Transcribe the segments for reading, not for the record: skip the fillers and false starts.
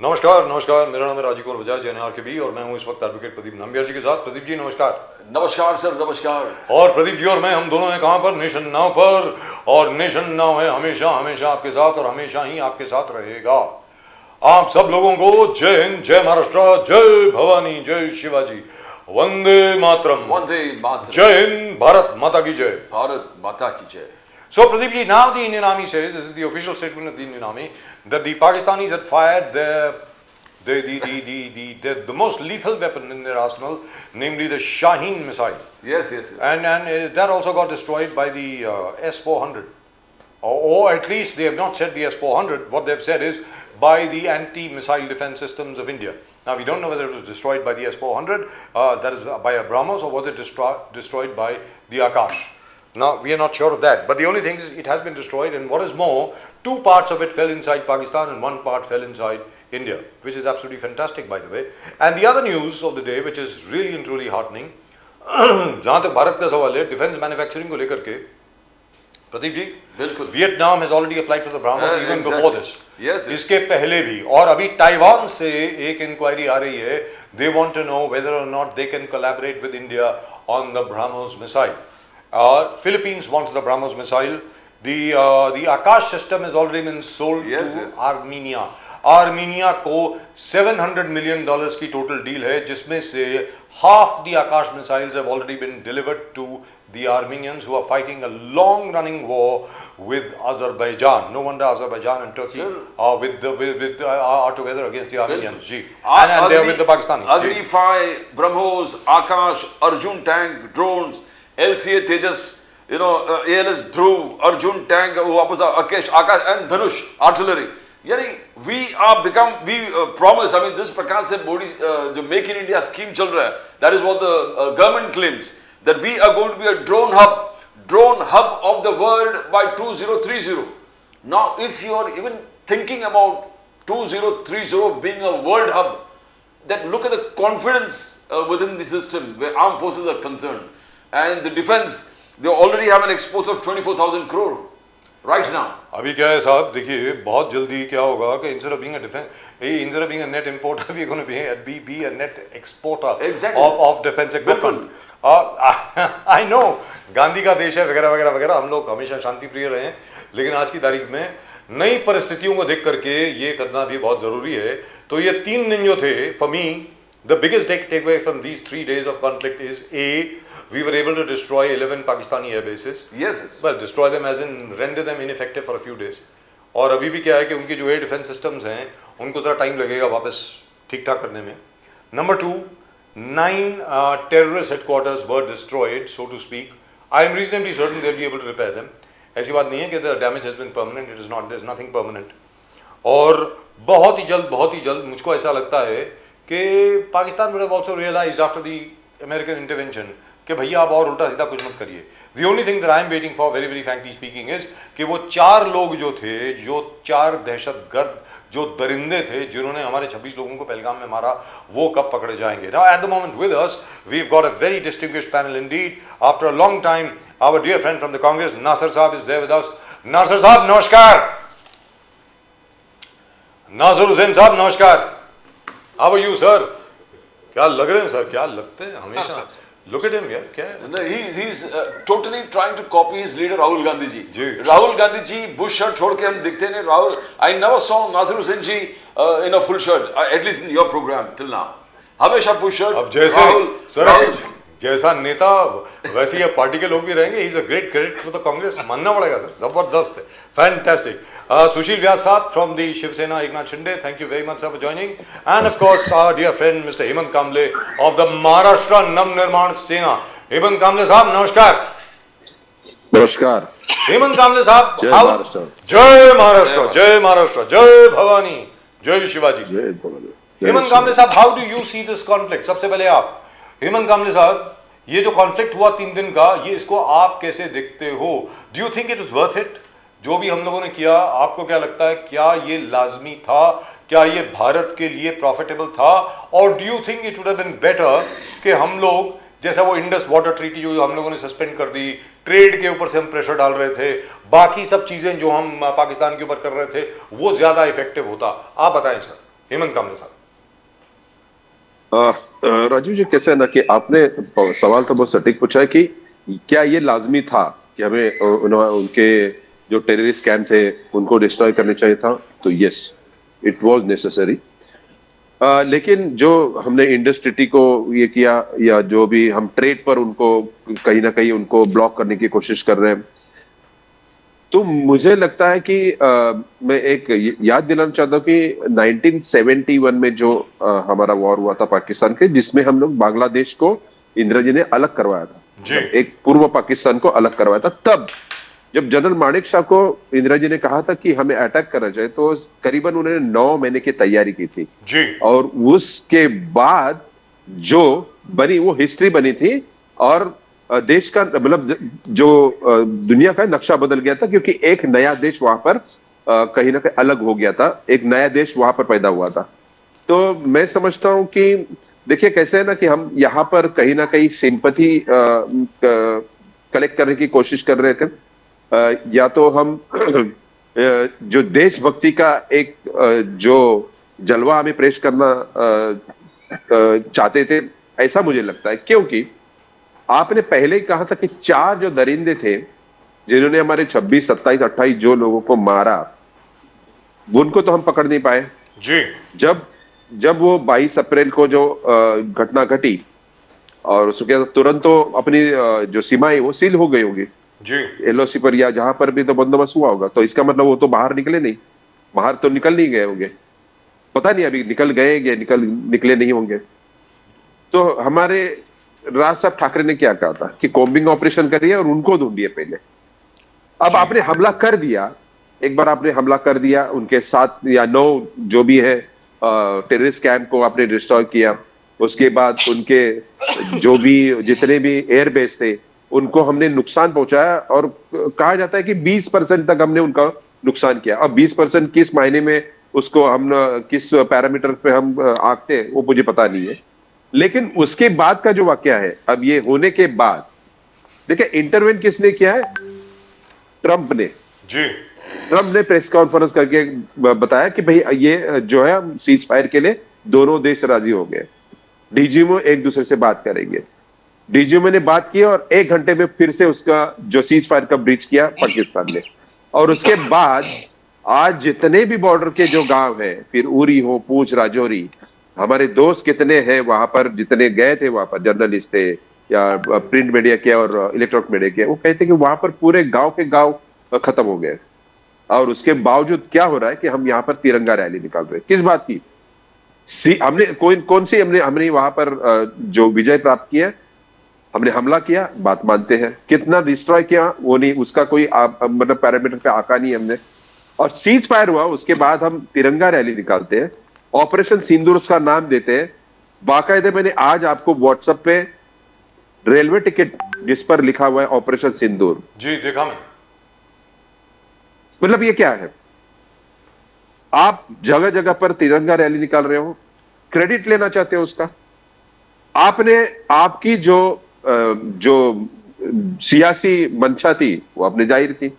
नमस्कार नमस्कार, मेरा नाम है राजीव कुमार बजाज JNRKB और मैं हूं इस वक्त एडवोकेट प्रदीप नंबियार जी के साथ। प्रदीप जी नमस्कार। नमस्कार सर, नमस्कार। और प्रदीप जी और मैं हम दोनों हैं कहां पर? नेशन नाउ पर। और नेशन नाउ है हमेशा हमेशा आपके साथ और हमेशा ही आपके साथ रहेगा। आप सब लोगों को जय हिंद, जय महाराष्ट्र, जय भवानी, जय शिवाजी, वंदे मातरम। वंदे मातरम। जय हिंद, भारत माता की जय। भारत माता की जय। So Pradeep ji, now the Indian Army says, this is the official statement of the Indian Army, that the Pakistanis had fired the most lethal weapon in their arsenal, namely the Shaheen missile. Yes, yes, yes. And that also got destroyed by the S-400. Or at least they have not said the S-400, what they have said is by the anti-missile defense systems of India. Now we don't know whether it was destroyed by the S-400, that is by Abramos, or was it destroyed by the Akash. Now, we are not sure of that, but the only thing is it has been destroyed, and what is more, 2 parts of it fell inside Pakistan and 1 part fell inside India, which is absolutely fantastic, by the way. And the other news of the day, which is really and truly heartening, जहाँ तक भारत का सवाल है, defence manufacturing को लेकर के, प्रदीप जी, बिल्कुल, Vietnam has already applied for the BrahMos even before this. Yes, इसके पहले भी, और अभी ताइवान से एक इंक्वायरी आ रही है, they want to know whether or not they can collaborate with India on the BrahMos missile. Philippines wants the BrahMos missile. The Akash system has already been sold to Armenia. Armenia को $700 million की total deal है, जिसमें से half the Akash missiles have already been delivered to the Armenians, who are fighting a long-running war with Azerbaijan. No wonder Azerbaijan and Turkey are together against the Armenians. And they are with the Pakistanis. Agni 5, BrahMos, Akash, Arjun tank, drones, LCA Tejas, ALS Dhruv, Arjun tank, Akash and Dhanush artillery. We promise, this Prakash said Modi, the Make in India scheme chal raha hai. That is what the government claims, that we are going to be a drone hub of the world by 2030. Now, if you are even thinking about 2030 being a world hub, that look at the confidence within the system where armed forces are concerned. And the defense, they already have an exports of 24,000 crore right now. अभी क्या है साहब, देखिए बहुत जल्दी क्या होगा कि instead of being a net importer, we are going to be a net exporter of defense equipment. I know Gandhi का देश है वगैरह वगैरह वगैरह, हम लोग हमेशा शांति प्रिय रहे हैं, लेकिन आज की तारीख में नई परिस्थितियों को देख करके ये करना भी बहुत जरूरी है। तो ये 3 दिन जो थे, for me the biggest takeaway from these 3 days of conflict is we were able to destroy 11 Pakistani air bases. Yes. Well, destroy them as in render them ineffective for a few days. और अभी भी क्या है कि उनके जो air defence systems हैं, उनको थोड़ा टाइम लगेगा वापस ठीक ठाक करने में। Number 2, 9 terrorist headquarters were destroyed, so to speak. I am reasonably certain they'll be able to repair them. ऐसी बात नहीं है कि the damage has been permanent. It is not. There's nothing permanent. और बहुत ही जल्द मुझको ऐसा लगता है कि Pakistan would have also realized after the American intervention कि भैया आप और उल्टा सीधा कुछ मत करिए। The only thing that I am waiting for, very frankly speaking, is कि वो 4 लोग जो थे, जो 4 दहशतगर्द, जो दरिंदे थे, जिन्होंने हमारे 26 लोगों को पहलगाम में मारा, वो कब पकड़े जाएंगे? Now at the moment with us, we've got a very distinguished panel indeed. After a long time, our dear friend from the Congress, Nasir Saab, is there with us. Nasir Saab, नमस्कार। नासिर हुसैन साहब, नमस्कार। How are you, sir? क्या लग रहे हैं sir? क्या लगते हैं हमेशा? Look at him, yeah. क्या है? No, he's totally trying to copy his leader Rahul Gandhi ji. Rahul Gandhi ji bush shirt छोड़ के हम दिखते नहीं। Rahul, I never saw Nasir Hussain ji in a full shirt, at least in your program till now. हमेशा bush shirt। अब जैसे Rahul जैसा नेता वैसे ही पार्टी के लोग भी रहेंगे। He is a great credit for the Congress, मानना पड़ेगा सर, जबरदस्त है, fantastic. Sushil Vyas साहब from the Shiv Sena, Eknath Shinde, thank you very much sir for joining, and of course our dear friend Mr. Hemant Kamble of the Maharashtra Navnirman Sena. Hemant Kamble साहब नमस्कार। नमस्कार। हेमंत कामले साहब, जय महाराष्ट्र, जय महाराष्ट्र, जय महाराष्ट्र, जय भवानी, जय शिवाजी। हेमंत कामले साहब, how do you see this conflict? सबसे पहले आप हेमंत कामले साहब, ये जो कॉन्फ्लिक्ट हुआ 3 दिन का, ये इसको आप कैसे देखते हो? Do you think it is worth it? जो भी हम लोगों ने किया, आपको क्या लगता है, क्या ये लाजमी था? क्या ये भारत के लिए प्रॉफिटेबल था? और do you think it would have been better कि हम लोग, जैसा वो इंडस वाटर ट्रीटी जो हम लोगों ने सस्पेंड कर दी, ट्रेड के ऊपर से हम प्रेशर डाल रहे थे, बाकी सब चीजें जो हम पाकिस्तान के ऊपर कर रहे थे, वो ज्यादा इफेक्टिव होता? आप बताएं सर। हेमंत कामले साहब। राजीव जी, कैसे है ना कि आपने सवाल तो बहुत सटीक पूछा है कि क्या ये लाजमी था कि हमें उनके जो टेररिस्ट कैंप थे उनको डिस्ट्रॉय करने चाहिए था। तो यस, इट वाज नेसेसरी। लेकिन जो हमने इंडस्ट्री को ये किया, या जो भी हम ट्रेड पर उनको कहीं ना कहीं उनको ब्लॉक करने की कोशिश कर रहे हैं, तो मुझे लगता है कि मैं एक याद दिलाना चाहता हूँ कि 1971 में जो हमारा वॉर हुआ था पाकिस्तान के, जिसमें हम लोग बांग्लादेश को इंदिरा जी ने अलग करवाया था, जी। एक पूर्व पाकिस्तान को अलग करवाया था। तब जब जनरल मानेक शाह को इंदिरा जी ने कहा था कि हमें अटैक करना चाहिए, तो करीबन उन्होंने 9 महीने की तैयारी की थी, जी। और उसके बाद जो बनी वो हिस्ट्री बनी थी, और देश का मतलब जो दुनिया का नक्शा बदल गया था, क्योंकि एक नया देश वहां पर कहीं ना कहीं अलग हो गया था, एक नया देश वहां पर पैदा हुआ था। तो मैं समझता हूं कि देखिए कैसे है ना कि हम यहाँ पर कहीं ना कहीं सिंपैथी कलेक्ट करने की कोशिश कर रहे थे, या तो हम जो देशभक्ति का एक जो जलवा हमें पेश करना चाहते थे, ऐसा मुझे लगता है। क्योंकि आपने पहले ही कहा था कि 4 जो दरिंदे थे जिन्होंने हमारे 26, 27, 28 जो लोगों को मारा, उनको तो हम पकड़ नहीं पाए। जी। जब वो 22 अप्रैल को जो घटना घटी, और उसके बाद तुरंत तो अपनी जो सीमाएं वो सील हो गई होगी जी। एलओसी पर, या जहां पर भी तो बंदोबस्त हुआ होगा, तो इसका मतलब वो तो बाहर निकले नहीं, बाहर तो निकल नहीं गए होंगे। पता नहीं अभी निकल गए या निकले नहीं होंगे। तो हमारे राज साहब ठाकरे ने क्या कहा था कि कॉम्बिंग ऑपरेशन करिए और उनको ढूंढिए पहले। अब आपने हमला कर दिया, एक बार आपने हमला कर दिया, उनके 7 या 9 जो भी है टेररिस्ट कैंप को आपने डिस्ट्रॉय किया। उसके बाद उनके जो भी जितने भी एयरबेस थे उनको हमने नुकसान पहुंचाया, और कहा जाता है कि 20% तक हमने उनका नुकसान किया। अब 20% किस मायने में उसको हम किस पैरामीटर पे हम आंकते हैं वो मुझे पता नहीं है। लेकिन उसके बाद का जो वाकया है, अब ये होने के बाद देखिए इंटरवेन किसने किया है? ट्रंप ने। जी। ट्रंप ने प्रेस कॉन्फ्रेंस करके बताया कि भाई ये जो है सीज फायर के लिए दोनों देश राजी हो गए, डीजीएमओ एक दूसरे से बात करेंगे। डीजीएमओ ने बात की और 1 घंटे में फिर से उसका जो सीज फायर का ब्रीच किया पाकिस्तान ने। और उसके बाद आज जितने भी बॉर्डर के जो गांव हैं, फिर उरी हो, पूंछ, राजौरी, हमारे दोस्त कितने हैं वहां पर, जितने गए थे वहां पर, जर्नलिस्ट थे या प्रिंट मीडिया के और इलेक्ट्रॉनिक मीडिया के, वो कहते कि वहां पर पूरे गांव के गांव खत्म हो गए। और उसके बावजूद क्या हो रहा है कि हम यहाँ पर तिरंगा रैली निकाल रहे हैं। किस बात की? हमने कौन सी हमने वहां पर जो विजय प्राप्त किया, हमने हमला किया, बात मानते हैं। कितना डिस्ट्रॉय किया वो नहीं, उसका कोई मतलब पैरामीटर पे आका नहीं हमने। और सीज फायर हुआ, उसके बाद हम तिरंगा रैली निकालते हैं, ऑपरेशन सिंदूर उसका नाम देते हैं। बाकायदे मैंने आज आपको व्हाट्सएप पे रेलवे टिकट जिस पर लिखा हुआ है ऑपरेशन सिंदूर, जी देखा मैं। मतलब ये क्या है? आप जगह जगह पर तिरंगा रैली निकाल रहे हो, क्रेडिट लेना चाहते हो उसका। आपने आपकी जो सियासी मंशा थी वो आपने जाहिर की।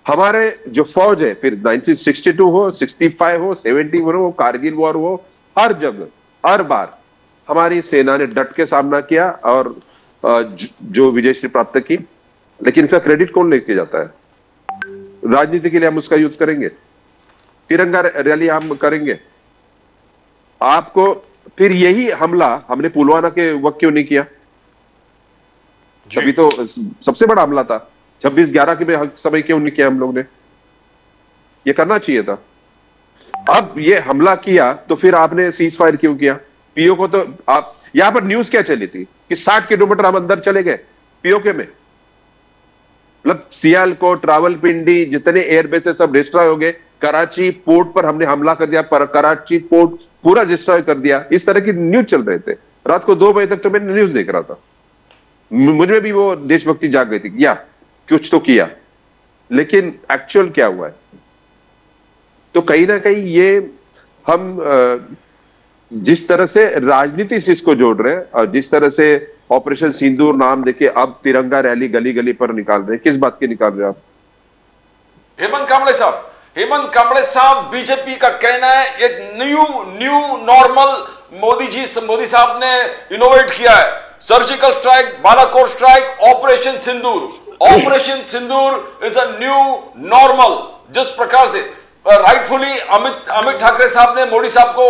हमारे जो फौज है, फिर 1962 हो, 65 हो, 70 हो, कारगिल वॉर हो, हर जगह हर बार हमारी सेना ने डट के सामना किया और जो विजय प्राप्त की। लेकिन इसका क्रेडिट कौन लेके जाता है? राजनीति के लिए हम उसका यूज करेंगे, तिरंगा रैली हम करेंगे। आपको फिर यही हमला हमने पुलवामा के वक्त क्यों नहीं किया? अभी तो सबसे बड़ा हमला था। 26/11 के समय क्यों नहीं किया हम लोग ने? ये करना चाहिए था। अब ये हमला किया तो फिर आपने सीज फायर क्यों किया? पीओ को तो आप यहां पर न्यूज क्या चली थी कि 60 किलोमीटर हम अंदर चले गए पीओके में, मतलब सियालकोट, रावलपिंडी, जितने एयरबेस है सब डिस्ट्रॉय हो गए। कराची पोर्ट पर हमने हमला कर दिया, पर कराची पोर्ट पूरा डिस्ट्रॉय कर दिया। इस तरह की न्यूज चल रहे थे। रात को 2 बजे तक तो मैंने न्यूज देख रहा था। मुझे भी वो देशभक्ति जाग गई थी, या कुछ तो किया, लेकिन एक्चुअल क्या हुआ है? तो कहीं ना कहीं ये हम जिस तरह से राजनीति से इसको जोड़ रहे हैं, और जिस तरह से ऑपरेशन सिंदूर नाम देके अब तिरंगा रैली गली गली पर निकाल रहे हैं, किस बात की निकाल रहे हैं आप? हेमंत कामले साहब, हेमंत कांबळे साहब, बीजेपी का कहना है एक न्यू नॉर्मल मोदी साहब ने इनोवेट किया है। Surgical strike, Balakot strike, operation Sindoor. Operation Sindoor is a new normal. जिस प्रकार से राइटफुली अमित ठाकरे साहब ने मोदी साहब को,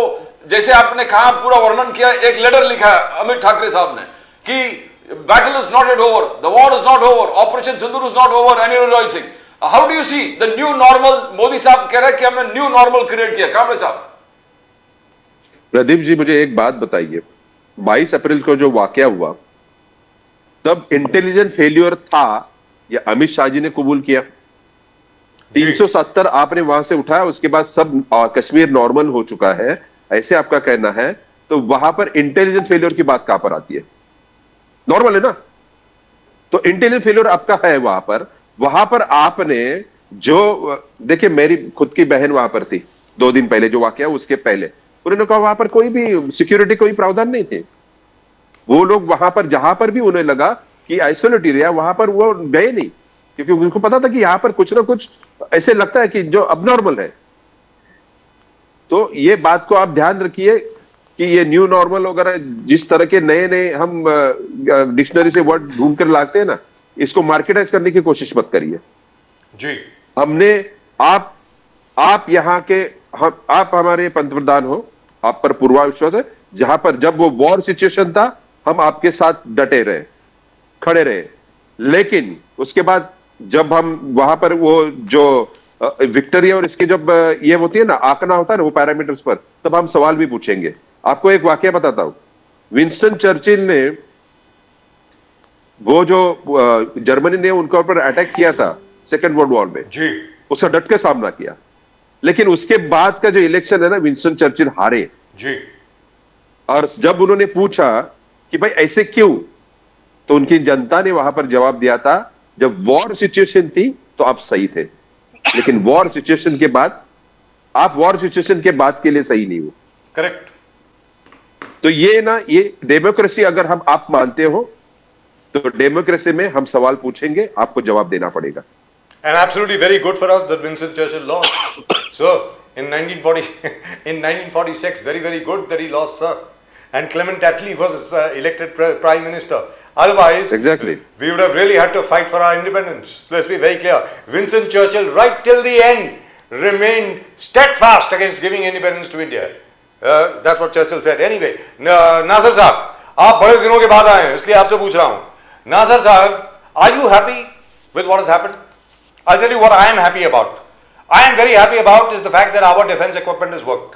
जैसे आपने कहा, पूरा वर्णन किया, एक लेटर लिखा है अमित ठाकरे साहब ने कि battle is not yet over, the war is not over, operation sindoor is not over, and you're rejoicing. How do you see the new normal? Modi साहब कह रहे हैं कि हमने न्यू नॉर्मल क्रिएट किया। कांबळे साहब, प्रदीप जी, मुझे एक बात बताइए, 22 अप्रैल को जो वाकया हुआ, तब इंटेलिजेंट फेल्योर था या अमित शाह जी ने कबूल किया? 370 आपने वहां से उठाया, उसके बाद सब कश्मीर नॉर्मल हो चुका है, ऐसे आपका कहना है, तो वहां पर इंटेलिजेंट फेल्योर की बात कहां पर आती है? नॉर्मल है ना? तो इंटेलिजेंट फेल्योर आपका है वहां पर आपने जो, देखिए मेरी खुद की बहन वहां पर थी 2 दिन पहले जो वाकया, उसके पहले उन्होंने कहा वहां पर कोई भी सिक्योरिटी कोई प्रावधान नहीं थे। वो लोग वहां पर जहां पर भी उन्हें लगा कि आइसोलेट एरिया, वहां पर वो गए नहीं, क्योंकि उनको पता था कि यहां पर कुछ ना कुछ ऐसे लगता है कि जो अबनॉर्मल है। तो ये बात को आप ध्यान रखिए कि ये न्यू नॉर्मल वगैरह जिस तरह के नए नए हम डिक्शनरी से वर्ड ढूंढ कर लाते हैं ना, इसको मार्केटाइज करने की कोशिश मत करिए जी। हमने आप यहाँ के आप हमारे पंतप्रधान हो, आप पर पूरा विश्वास है। जहां पर जब वो वॉर सिचुएशन था, हम आपके साथ डटे रहे, खड़े रहे, लेकिन उसके बाद जब हम वहां पर वो जो विक्टोरिया और इसकी जब ये होती है ना, आंकना होता है ना वो पैरामीटर्स पर, तब हम सवाल भी पूछेंगे। आपको एक वाकया बताता हूं, विंस्टन चर्चिल ने वो जो जर्मनी ने उनके ऊपर अटैक किया था सेकेंड वर्ल्ड वॉर में जी, उसका डट के सामना किया, लेकिन उसके बाद का जो इलेक्शन है ना, विंस्टन चर्चिल हारे जी। और जब उन्होंने पूछा कि भाई ऐसे क्यों, तो उनकी जनता ने वहां पर जवाब दिया था, जब वॉर सिचुएशन थी तो आप सही थे, लेकिन वॉर सिचुएशन के बाद आप वॉर सिचुएशन के बाद के लिए सही नहीं हो। करेक्ट। तो ये ना, ये डेमोक्रेसी अगर हम आप मानते हो तो डेमोक्रेसी में हम सवाल पूछेंगे, आपको जवाब देना पड़ेगा। And absolutely very good for us that Winston Churchill lost. So in 1946, very very good that he lost, sir. And Clement Attlee was elected prime minister. Otherwise, Exactly. we would have really had to fight for our independence. Let's be very clear. Winston Churchill, right till the end, remained steadfast against giving independence to India. That's what Churchill said. Anyway, Nasser साहब, आप बड़े दिनों के बाद आए हैं, इसलिए आपसे पूछ रहा हूँ। Nasser साहब, are you happy with what has happened? I'll tell you what I am happy about. I am very happy about is the fact that our defense equipment has worked.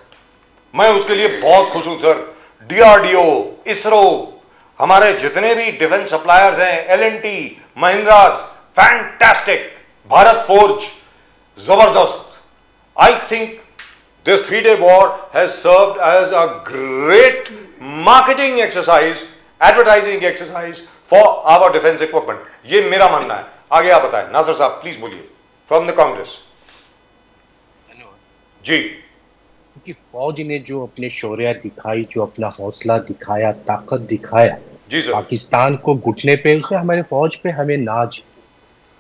मैं उसके लिए बहुत खुश हूं सर। DRDO, ISRO, हमारे जितने भी defence suppliers हैं, L&T, Mahindra's, fantastic, Bharat forge, जबरदस्त। I think this 3-day war has served as a great marketing exercise, advertising exercise for our defense equipment. ये मेरा मानना है। आगे आप बताएं। नासर साहब प्लीज बोलिए, फ्रॉम द कांग्रेस। जी। क्योंकि फौज ने जो अपने शौर्य दिखाई, जो अपना हौसला दिखाया, ताकत दिखाया जी सर। पाकिस्तान को घुटने पे, उसे हमारे फौज पे हमें नाज,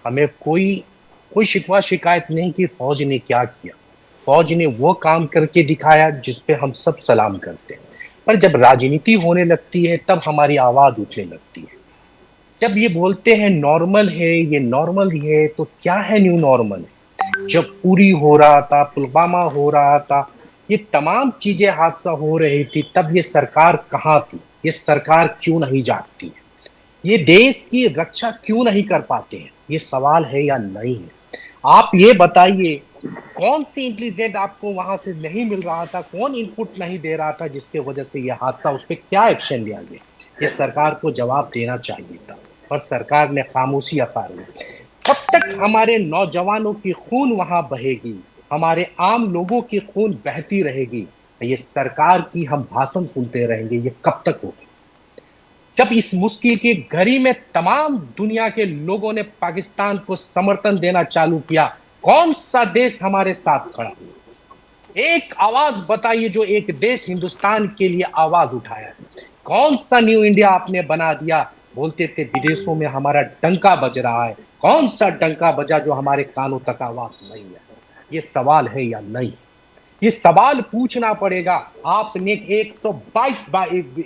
हमें कोई शिकवा शिकायत नहीं कि फौज ने क्या किया। फौज ने वो काम करके दिखाया जिस पे हम सब सलाम करते हैं। पर जब राजनीति होने लगती है तब हमारी आवाज उठने लगती है। जब ये बोलते हैं नॉर्मल है, ये नॉर्मल है, तो क्या है न्यू नॉर्मल? जब पूरी हो रहा था, पुलवामा हो रहा था, ये तमाम चीजें हादसा हो रही थी, तब ये सरकार कहाँ थी? ये सरकार क्यों नहीं जागती है? ये देश की रक्षा क्यों नहीं कर पाते हैं? ये सवाल है या नहीं है? आप ये बताइए, कौन सी इंटेलिजेंट आपको वहां से नहीं मिल रहा था? कौन इनपुट नहीं दे रहा था जिसके वजह से ये हादसा, उस पर क्या एक्शन लिया गया? ये सरकार को जवाब देना चाहिए था, पर सरकार ने खामोशी अपनाई। कब तक हमारे नौजवानों की खून वहां बहेगी, हमारे आम लोगों की खून बहती रहेगी? ये सरकार की हम भाषण सुनते रहेंगे, ये कब तक होगी? जब इस मुश्किल की घड़ी में तमाम दुनिया के लोगों ने पाकिस्तान को समर्थन देना चालू किया, कौन सा देश हमारे साथ खड़ा? एक आवाज बताइए जो एक देश हिंदुस्तान के लिए आवाज उठाया। कौन सा न्यू इंडिया आपने बना दिया? बोलते थे विदेशों में हमारा डंका बज रहा है, कौन सा डंका बजा जो हमारे कानों तक आवाज नहीं है? ये सवाल है या नहीं? ये सवाल पूछना पड़ेगा। आपने 122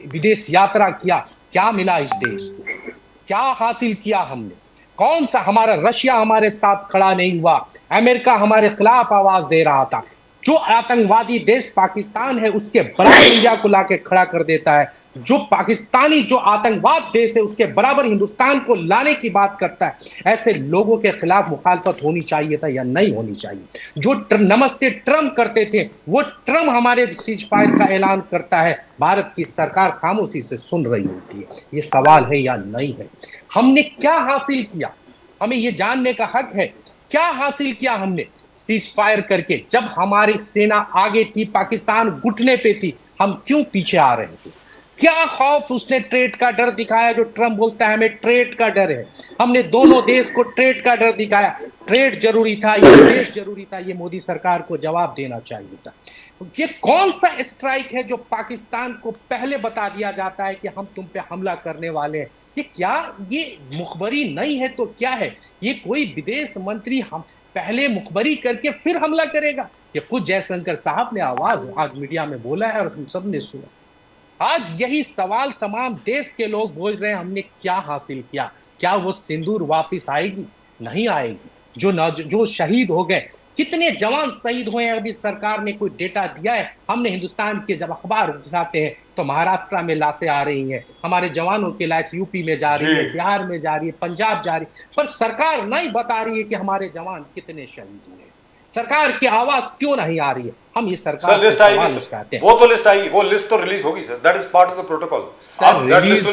विदेश यात्रा किया, क्या मिला इस देश को? क्या हासिल किया हमने? कौन सा हमारा रशिया हमारे साथ खड़ा नहीं हुआ, अमेरिका हमारे खिलाफ आवाज दे रहा था। जो आतंकवादी देश पाकिस्तान है उसके बराबर इंडिया को लाके खड़ा कर देता है। जो पाकिस्तानी जो आतंकवाद देश है उसके बराबर हिंदुस्तान को लाने की बात करता है। ऐसे लोगों के खिलाफ मुखालफत होनी चाहिए था या नहीं होनी चाहिए? जो नमस्ते ट्रम्प करते थे वो ट्रम्प हमारे सीज फायर का ऐलान करता है, भारत की सरकार खामोशी से सुन रही होती है। ये सवाल है या नहीं है? हमने क्या हासिल किया? हमें ये जानने का हक है, क्या हासिल किया हमने सीज फायर करके? जब हमारी सेना आगे थी, पाकिस्तान घुटने पे थी, हम क्यों पीछे आ रहे थे? क्या खौफ उसने ट्रेड का डर दिखाया? जो ट्रम्प बोलता है हमें ट्रेड का डर है, हमने दोनों देश को ट्रेड का डर दिखाया। ट्रेड जरूरी था, ये देश जरूरी था, ये मोदी सरकार को जवाब देना चाहिए था। ये कौन सा स्ट्राइक है जो पाकिस्तान को पहले बता दिया जाता है कि हम तुम पे हमला करने वाले हैं? ये क्या, ये मुखबरी नहीं है तो क्या है? ये कोई विदेश मंत्री हम पहले मुखबरी करके फिर हमला करेगा? ये खुद जयशंकर साहब ने आवाज आज मीडिया में बोला है और हम सब ने सुना। आज यही सवाल तमाम देश के लोग बोल रहे हैं, हमने क्या हासिल किया? क्या वो सिंदूर वापस आएगी? नहीं आएगी। जो शहीद हो गए, कितने जवान शहीद हुए हैं, अभी सरकार ने कोई डेटा दिया है? हमने हिंदुस्तान के जब अखबार उठाते हैं तो महाराष्ट्र में लाशें आ रही हैं, हमारे जवानों की लाश यूपी में जा रही है, बिहार में जा रही है, पंजाब जा रही है, पर सरकार नहीं बता रही है कि हमारे जवान कितने शहीद हुए। सरकार की आवाज क्यों नहीं आ रही है? हम ये सरकार लिस्ट आएगी सर, वो तो लिस्ट आएगी, वो लिस्ट तो रिलीज होगी sir, that is part of the protocol. Sir release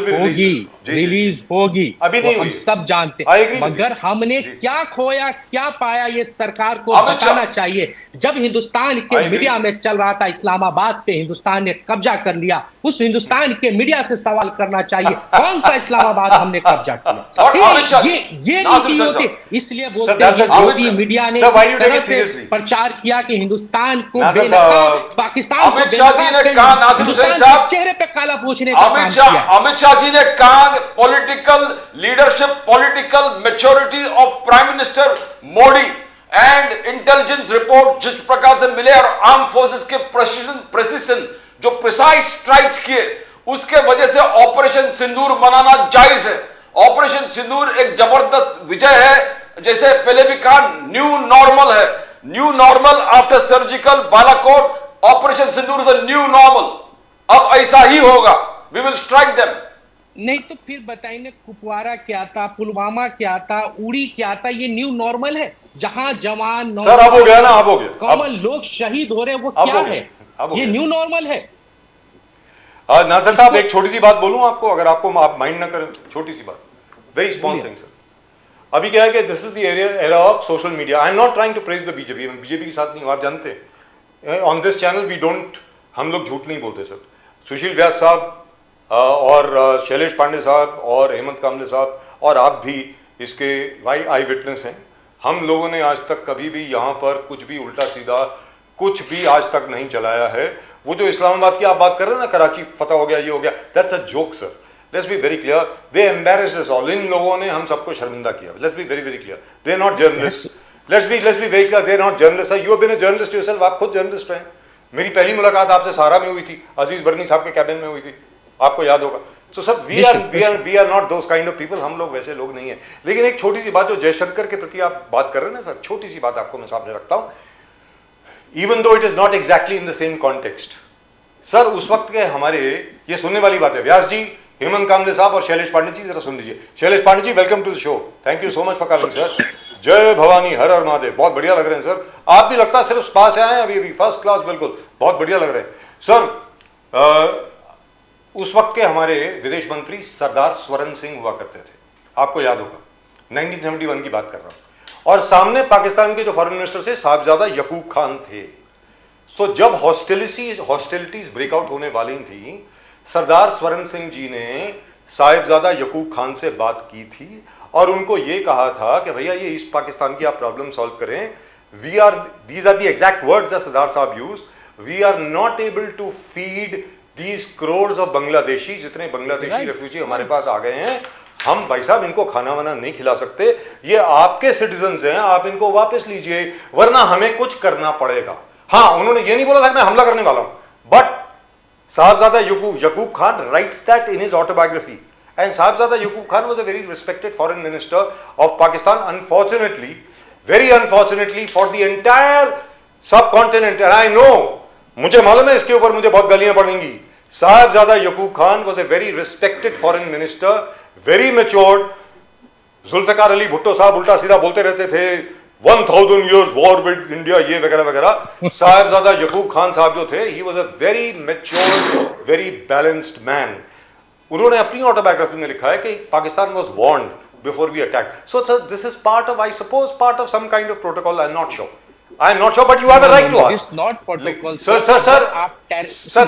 होगी, अभी नहीं हुई, हम सब जानते हैं, मगर हमने क्या खोया क्या पाया ये सरकार को बताना चाहिए। जब हिंदुस्तान के मीडिया में चल रहा था इस्लामाबाद पे हिंदुस्तान ने कब्जा कर लिया, उस हिंदुस्तान के मीडिया से सवाल करना चाहिए कौन सा इस्लामाबाद हमने कब्जा किया? ये नीति होती, इसलिए बोलते हैं मीडिया ने प्रचार किया कि हिंदुस्तान को पाकिस्तान, अमित शाह जी ने कहा, नासिर हुसैन साहब चेहरे पे काला पूछने का अमित शाह जी ने कहा political leadership, political maturity of prime minister Modi and intelligence report जिस प्रकार से मिले और आर्म फोर्सेस के प्रेसिशन जो प्रिसाइज स्ट्राइक्स किए, उसके वजह से ऑपरेशन सिंदूर मनाना जायज है। ऑपरेशन सिंदूर एक जबरदस्त विजय है। जैसे पहले भी कहा, न्यू नॉर्मल है, new normal after surgical Balakot, operation Sindoor is a new normal. अब ऐसा ही होगा, वी विल स्ट्राइक देम। नहीं तो फिर बताइए, कुपवारा क्या था, पुलवामा क्या था, उड़ी क्या था? ये न्यू नॉर्मल है जहां जवान सर अब हो गया ना, अब हो गया, कॉमन लोग शहीद हो रहे हैं, वो क्या है? ये न्यू नॉर्मल है। नासिर साहब एक छोटी सी बात बोलूं आपको, अगर आपको आप माइंड ना करें, छोटी सी बात, वेरी स्मॉल थिंग सर। अभी क्या है कि this is the era of social media. I am not trying to praise the BJP, मैं बीजेपी के साथ नहीं हूं, आप जानते हैं। On this channel we don't, हम लोग झूठ नहीं बोलते सर। सुशील व्यास साहब और शैलेश पांडे साहब और हेमंत कामले साहब और आप भी इसके आई विटनेस हैं। हम लोगों ने आज तक कभी भी यहाँ पर कुछ भी उल्टा सीधा कुछ भी आज तक नहीं चलाया है। वो जो इस्लामाबाद की आप बात कर रहे हैं ना, कराची फतह हो गया, ये हो गया, that's a joke sir. Let's be very clear, they embarrassed us all. इन लोगों ने हम सबको शर्मिंदा किया। Let's be very very clear, they are not journalist. Let's be very clear, they are not journalist. You have been a journalist yourself, आप खुद journalist हैं। मेरी पहली मुलाकात आपसे सारा में हुई थी, अजीज बरनी साहब के कैबिन में हुई थी, आपको याद होगा। So sir we are not those kind of people, हम लोग वैसे लोग नहीं है। लेकिन एक छोटी सी बात जो जयशंकर के प्रति आप बात कर रहे हैं ना सर, छोटी सी बात आपको मैं सामने रखता हूं, even though it is not exactly in the same context. Sir उस वक्त के हमारे, ये सुनने वाली बात है, व्यास जी, हेमंत कामले साहब और शैलेश पांडे जी, जरा सुन लीजिए। Shailesh Pande ji, welcome to the show, thank you so much for coming sir. जय भवानी, हर हर महादेव, बहुत बढ़िया लग रहे हैं सर। आप भी लगता है सिर्फ स्पा से आए हैं अभी, फर्स्ट क्लास, बिल्कुल बहुत बढ़िया लग रहे हैं सर। उस वक्त के हमारे विदेश मंत्री सरदार स्वरण सिंह हुआ करते थे, आपको याद होगा, 1971 की बात कर रहा हूं। और सामने पाकिस्तान के जो फॉरेन मिनिस्टर थे साहबजादा यकूब खान थे। तो जब हॉस्टिलिटीज ब्रेकआउट होने वाली थी, सरदार स्वरण सिंह जी ने साहिबजादा यकूब खान से बात की थी और उनको ये कहा था कि भैया ये ईस्ट पाकिस्तान की आप प्रॉब्लम सॉल्व करें। These are the exact words that Sardar Sahab use, we are not able to feed these crores of Bangladeshi, जितने बांग्लादेशी रेफ्यूजी हमारे पास आ गए हैं, हम भाई साहब इनको खाना वाना नहीं खिला सकते, ये आपके सिटीजन्स हैं, आप इनको वापस लीजिए वरना हमें कुछ करना पड़ेगा। हाँ, उन्होंने ये नहीं बोला था कि मैं हमला करने वाला हूं, but Sahabzada Yaqub Khan writes that in his autobiography, and Sahibzada Yaqub Khan was a very respected foreign minister of Pakistan. Unfortunately, very unfortunately for the entire subcontinent, and I know, मुझे मालूम है इसके ऊपर मुझे बहुत गालियां पड़ेंगी, साहबजादा Yaqub Khan was a very respected foreign minister, very matured. Zulfikar Ali Bhutto साहब उल्टा सीधा बोलते रहते थे 1000 years war with India, ये वगैरह वगैरह। साहबजादा यकूब खान साहब जो थे, he was a very matured, very balanced man. उन्होंने अपनी ऑटोबायोग्राफी में लिखा है कि Pakistan was warned before we attack. So this is part of, I suppose, part of some kind of protocol. I am not sure, but you have a right to ask. Not protocol sir,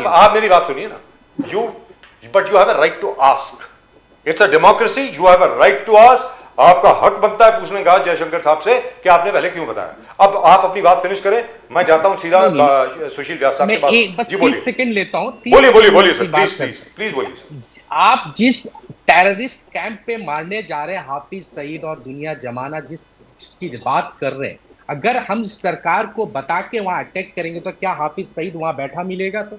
आप मेरी बात सुनिए ना, but you have a right to ask. It's a democracy, you have a right to ask. आपका हक बनता है पूछने का जयशंकर साहब से कि आपने पहले क्यों बताया। अब आप अपनी बात फिनिश करें, मैं जाता हूं सीधा सुशील व्यास साहब के पास। जी बोलिए। 30 सेकंड लेता हूं। बोलिए सर, प्लीज बोलिए सर। आप जिस टेररिस्ट कैंप पे मारने जा रहे हैं हाफिज सईद और दुनिया जमाना जिसकी बात कर रहे हैं, अगर हम सरकार को बता के वहां अटैक करेंगे तो क्या हाफिज सईद वहां बैठा मिलेगा सर?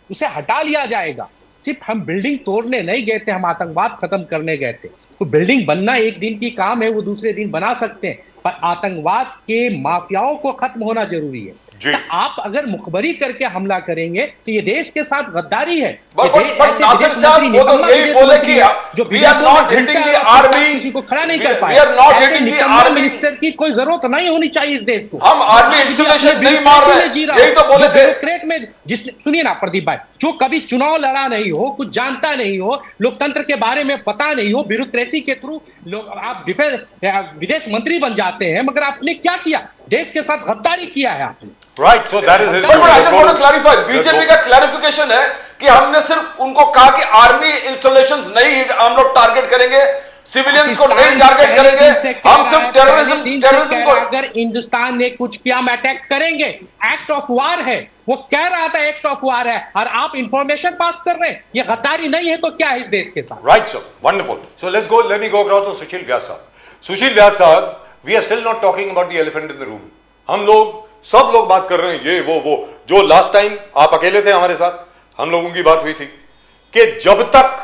उसे हटा लिया जाएगा। सिर्फ हम बिल्डिंग तोड़ने नहीं गए थे, हम आतंकवाद खत्म करने गए थे। तो बिल्डिंग बनना एक दिन की काम है, वो दूसरे दिन बना सकते हैं, पर आतंकवाद के माफियाओं को खत्म होना जरूरी है। तो आप अगर मुखबरी करके हमला करेंगे तो ये देश के साथ गद्दारी है। बट नासिर साहब वो तो यही बोले कि we are not hitting the army, किसी को खड़ा नहीं कर पाए। We are not hitting the army. Minister की कोई जरूरत नहीं होनी चाहिए इस देश को। हम आर्मी इंस्टॉलेशन नहीं मार रहे, यही तो बोले थे। ब्यूरोक्रेट में जिसने, सुनिए ना प्रदीप भाई, जो कभी चुनाव लड़ा नहीं हो, कुछ जानता नहीं हो, लोकतंत्र के बारे में पता नहीं हो, ब्यूरोक्रेसी के थ्रू लोग आप विदेश मंत्री बन जाते हैं, मगर आपने क्या किया? देश के साथ गद्दारी किया है आपने। Right, so that is his. But I just want to clarify, BJP का क्लैरिफिकेशन है कि हमने सिर्फ उनको कहा कि आर्मी इंस्टॉलेशंस नहीं हम लोग टारगेट करेंगे, सिविलियंस को नहीं टारगेट करेंगे, हम सिर्फ टेररिज्म को। अगर हिंदुस्तान ने कुछ किया हम अटैक करेंगे। एक्ट ऑफ वार है, वो कह रहा था एक्ट ऑफ वार है, और आप इंफॉर्मेशन पास कर रहे हैं। ये गद्दारी नहीं है तो क्या है इस देश के साथ? Right, sir, wonderful. So let me go across to Sushil Vyas sahab. Sushil Vyas sahab, we are still not talking about the elephant in the room. हम लोग सब लोग बात कर रहे हैं ये वो जो लास्ट टाइम आप अकेले थे हमारे साथ, हम लोगों की बात हुई थी कि जब तक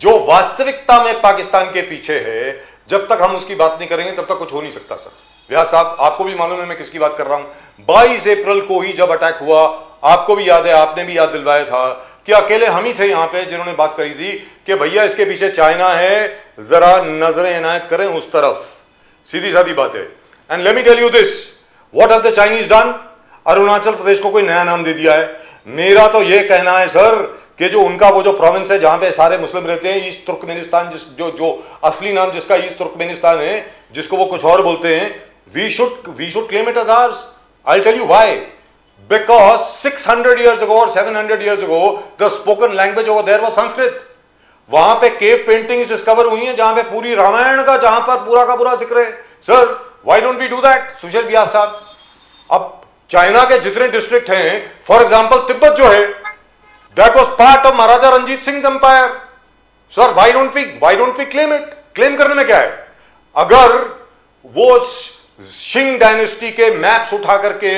जो वास्तविकता में पाकिस्तान के पीछे है, जब तक हम उसकी बात नहीं करेंगे तब तक कुछ हो नहीं सकता। सर व्यास साहब, आपको भी मालूम है मैं किसकी बात कर रहा हूं। 22 अप्रैल को ही जब अटैक हुआ, आपको भी याद है, आपने भी याद दिलवाया था कि अकेले हम ही थे यहां पे जिन्होंने बात करी थी कि भैया इसके पीछे चाइना है, जरा नजरें इनायत करें उस तरफ। सीधी सादी बात है। And let me tell you this, what have the Chinese done? Arunachal Pradesh को कोई नया नाम दे दिया है। मेरा तो यह कहना है सर कि जो उनका वो जो प्रोविंस है जहां पे सारे मुस्लिम रहते हैं, ईस्ट तुर्कमेनिस्तान, जो असली नाम जिसका ईस्ट तुर्कमेनिस्तान है, जिसको वो कुछ और बोलते हैं, we should claim it as ours. I tell you why, because 600 years ago और 700 years ago the spoken language over there was Sanskrit. वहां पे केव पेंटिंग्स डिस्कवर हुई हैं जहां पे पूरी रामायण का जहां पर पूरा का पूरा जिक्र है। Sir why don't we do that? Sushil Vyas Sahab, अब चाइना के जितने डिस्ट्रिक्ट हैं, फॉर एग्जांपल तिब्बत जो है, that was part of Maharaja Ranjit Singh empire. Sir why don't we claim it? Claim करने में क्या है? अगर वो शिंग डायनेस्टी के मैप्स उठा करके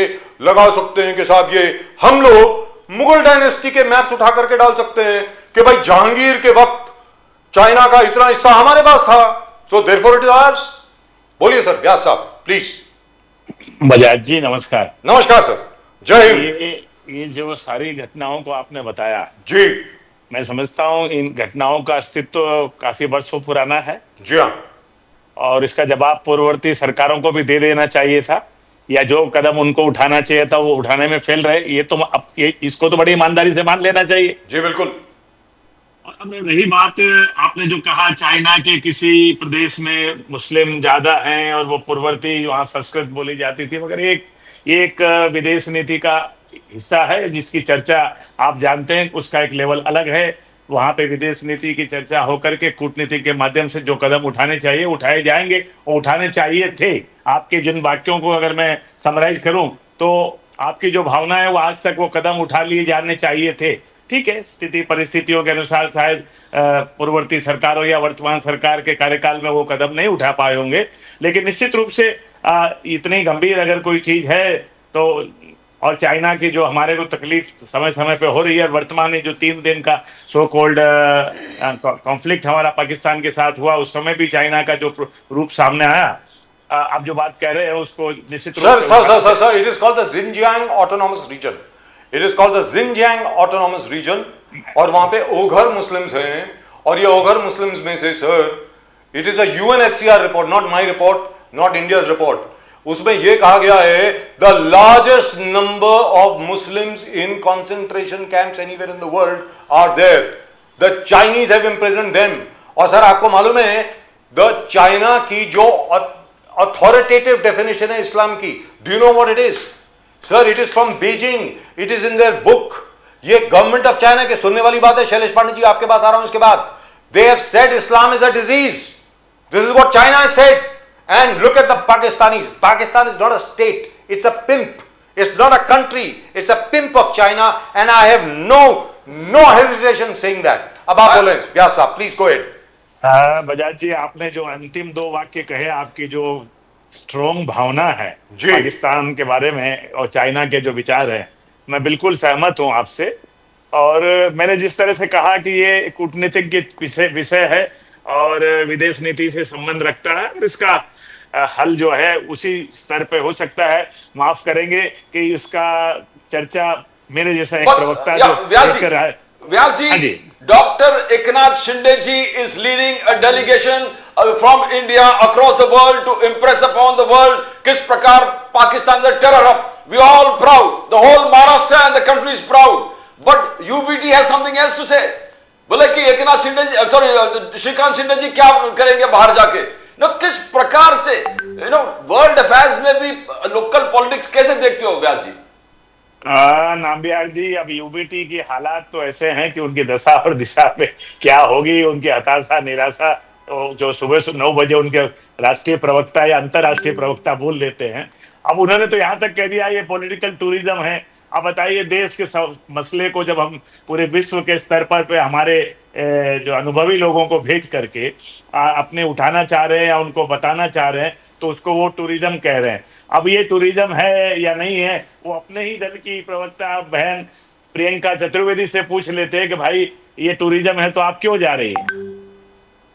लगा सकते हैं कि साहब ये, हम लोग मुगल डायनेस्टी के मैप्स उठा करके डाल सकते हैं कि भाई जहांगीर के वक्त चाइना का इतना हिस्सा हमारे पास था, so therefore it is ours. बोलिए सर व्यास साहब प्लीज। बजाज जी नमस्कार। नमस्कार सर, जय हिंद। ये जो सारी घटनाओं को आपने बताया जी, मैं समझता हूँ इन घटनाओं का अस्तित्व काफी वर्षों पुराना है। जी हाँ, और इसका जवाब पूर्ववर्ती सरकारों को भी दे देना चाहिए था, या जो कदम उनको उठाना चाहिए था वो उठाने में फेल रहे। ये तो इसको तो बड़ी ईमानदारी से मान लेना चाहिए। जी बिल्कुल। और अब रही बात, आपने जो कहा चाइना के किसी प्रदेश में मुस्लिम ज्यादा हैं और वो पूर्ववर्ती वहां संस्कृत बोली जाती थी, मगर एक विदेश नीति का हिस्सा है जिसकी चर्चा आप जानते हैं, उसका एक लेवल अलग है। वहां पे विदेश नीति की चर्चा होकर के कूटनीति के माध्यम से जो कदम उठाने चाहिए उठाए जाएंगे, और उठाने चाहिए थे। आपके जिन वाक्यों को अगर मैं समराइज करूं तो आपकी जो भावना है वो आज तक वो कदम उठा लिए जाने चाहिए थे। ठीक है, स्थिति परिस्थितियों के अनुसार शायद पूर्ववर्ती सरकारों या वर्तमान सरकार के कार्यकाल में वो कदम नहीं उठा पाए होंगे, लेकिन निश्चित रूप से इतनी गंभीर अगर कोई चीज है तो, और चाइना की जो हमारे को तकलीफ समय समय पे हो रही है, वर्तमान में जो 3 दिन का सो कॉल्ड कॉन्फ्लिक्ट हमारा पाकिस्तान के साथ हुआ, उस समय भी चाइना का जो रूप सामने आया, आप जो बात कह रहे हैं उसको निश्चित रूप से sir, it is called the Jinjiang autonomous region, it is called the Jinjiang autonomous region, और वहां पे ओघर मुस्लिम्स हैं, और ये ओघर मुस्लिम्स में से sir, it is the UNHCR report, not my report, not India's report, उसमें यह कहा गया है the largest number of Muslims in concentration camps anywhere in the world are there, the Chinese have imprisoned them. और sir आपको मालूम है the China की जो अथॉरिटेटिव डेफिनेशन है इस्लाम की, do you know what it is? Sir it is from Beijing, it is in their book. ये government of China के सुनने वाली बात है। शैलेश पांडे जी आपके पास आ रहा हूं इसके बाद। They have said Islam is a disease, this is what China has said. And look at the Pakistanis. Pakistan is not a state, it's a pimp. It's not a country, it's a pimp of China, and I have no hesitation saying that. अब आप बोलें, व्यास साहब, please go ahead. Bajaj जी, आपने जो अंतिम 2 वाक्य कहे, आपकी जो स्ट्रॉन्ग भावना है जी। पाकिस्तान के बारे में और चाइना के जो विचार हैं, मैं बिल्कुल सहमत हूं आपसे। और मैंने जिस तरह से कहा कि ये कूटनीतिक के विषय है और विदेश नीति से संबंध रखता है, और इसका हल जो है उसी स्तर पे हो सकता है। माफ करेंगे कि इसका चर्चा मेरे जैसा एक प्रवक्ता जो कर रहा है। Vyas ji, doctor Eknath Shinde ji is leading a delegation from India across the world to impress upon the world किस प्रकार Pakistan is a terror hub. We are all proud, the whole Maharashtra and the country is proud, but UBT has something else to say. बोले कि एकनाथ शिंदे जी, sorry Shrikant Shinde जी क्या करेंगे बाहर जाके। किस प्रकार से वर्ल्ड अफेयर्स में भी लोकल पॉलिटिक्स कैसे देखते हो व्यास जी? नामबिहार जी, अब यूबीटी की हालात तो ऐसे हैं कि उनकी दशा और दिशा में क्या होगी, उनकी हताशा निराशा, जो सुबह 9 बजे उनके राष्ट्रीय प्रवक्ता या अंतरराष्ट्रीय प्रवक्ता बोल देते हैं। अब उन्होंने तो यहाँ तक कह दिया ये पॉलिटिकल टूरिज्म है। अब बताइए, देश के मसले को जब हम पूरे विश्व के स्तर पर पे हमारे जो अनुभवी लोगों को भेज करके अपने उठाना चाह रहे हैं या उनको बताना चाह रहे हैं, तो उसको वो टूरिज्म कह रहे हैं। अब ये टूरिज्म है या नहीं है, वो अपने ही दल की प्रवक्ता बहन प्रियंका चतुर्वेदी से पूछ लेते हैं कि भाई ये टूरिज्म है तो आप क्यों जा रही है।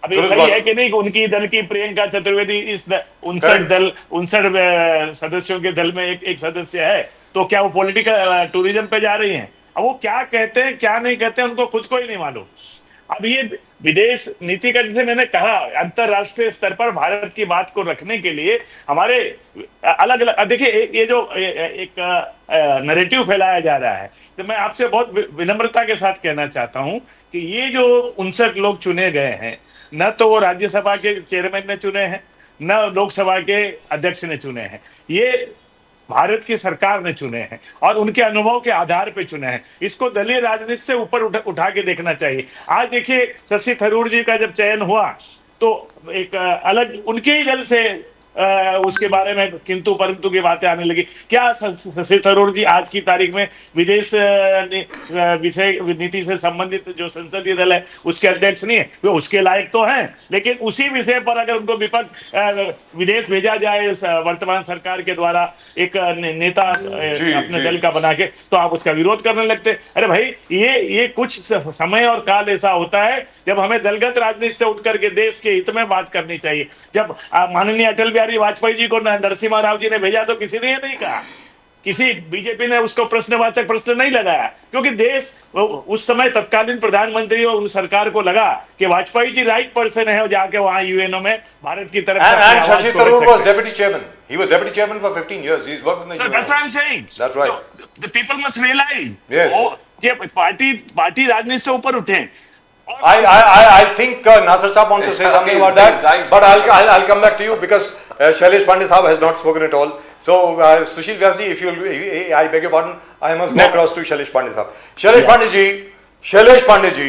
अब ये सही है कि नहीं, उनकी दल की प्रियंका चतुर्वेदी इस 59 सदस्यों के दल में एक सदस्य है, तो क्या वो पॉलिटिकल टूरिज्म पे जा रही हैं? अब वो क्या कहते हैं क्या नहीं कहते हैं उनको खुद को ही नहीं मालूम। अब ये विदेश नीति का, जैसे मैंने कहा, अंतरराष्ट्रीय स्तर पर भारत की बात को रखने के लिए हमारे अलग अलग, देखिए ये जो एक नैरेटिव फैलाया जा रहा है, तो मैं आपसे बहुत विनम्रता के साथ कहना चाहता हूं कि ये जो 59 लोग चुने गए हैं, न तो वो राज्यसभा के चेयरमैन ने चुने हैं, न लोकसभा के अध्यक्ष ने चुने हैं, ये भारत की सरकार ने चुने हैं और उनके अनुभव के आधार पे चुने हैं। इसको दलीय राजनीति से ऊपर उठा के देखना चाहिए। आज देखिए, शशि थरूर जी का जब चयन हुआ तो एक अलग उनके ही दल से उसके बारे में किंतु परंतु की बातें आने लगी। क्या शशि थरूर जी आज की तारीख में विदेश विषय नीति से संबंधित जो संसदीय दल है उसके अध्यक्ष नहीं है? वो उसके लायक तो हैं, लेकिन उसी विषय पर अगर उनको विपक्ष विदेश भेजा जाए वर्तमान सरकार के द्वारा एक नेता अपने दल का बना के, तो आप उसका विरोध करने लगते। अरे भाई, ये कुछ समय और काल ऐसा होता है जब हमें दलगत राजनीति से उठ करके देश के हित में बात करनी चाहिए। जब माननीय अटल बिहारी वाजपेयी जी को नरसिम्हा राव जी ने भेजा तो किसी ने ये नहीं कहा, किसी बीजेपी ने उसको प्रश्नवाचक प्रश्न नहीं लगाया, क्योंकि देश उस समय तत्कालीन प्रधानमंत्री और उस सरकार को लगा कि वाजपेयी जी राइट पर्सन है, जाके वहां यूएनओ में भारत की तरफ and Shashi Tharoor was deputy chairman. He was deputy chairman for 15 years. He's worked in the So that's what I'm saying. That's right. So the people must realize. Yes. कि party राजनीति से ऊपर उठे। I think Nasir Saab wants to say something about that, but I'll come back to you because Shailesh Pandey Saab has not spoken at all. So Sushil Vyas ji, if you, I beg your pardon, I must go across to Shailesh Pandey Saab. Shailesh Pandey ji,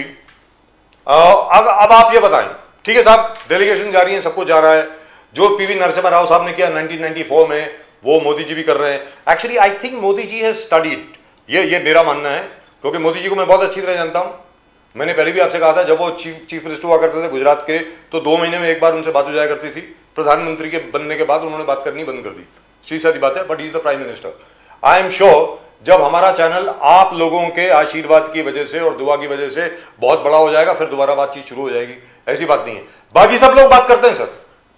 अब आप ये बताएं, ठीक है साहब, delegation जा रही है, सबको जा रहा है, जो पीवी नरसिम्हा राव साहब ने किया 1994 में, वो मोदी जी भी कर रहे हैं। Actually I think Modi ji has studied, ये मेरा मानना है, क्योंकि मोदी जी को मैं बहुत अच्छी तरह जानता हूं। मैंने पहले भी आपसे कहा था, जब वो चीफ मिनिस्टर हुआ करते थे गुजरात के, तो 2 महीने में एक बार उनसे बात हो जाया करती थी। प्रधानमंत्री के बनने के बाद उन्होंने बात करनी बंद कर दी, सीधी सादी बात है। But he is the prime minister. I am sure जब हमारा चैनल आप लोगों के आशीर्वाद की वजह से और दुआ की वजह से बहुत बड़ा हो जाएगा, फिर दोबारा बातचीत शुरू हो जाएगी। ऐसी बात नहीं है। बाकी सब लोग बात करते हैं सर,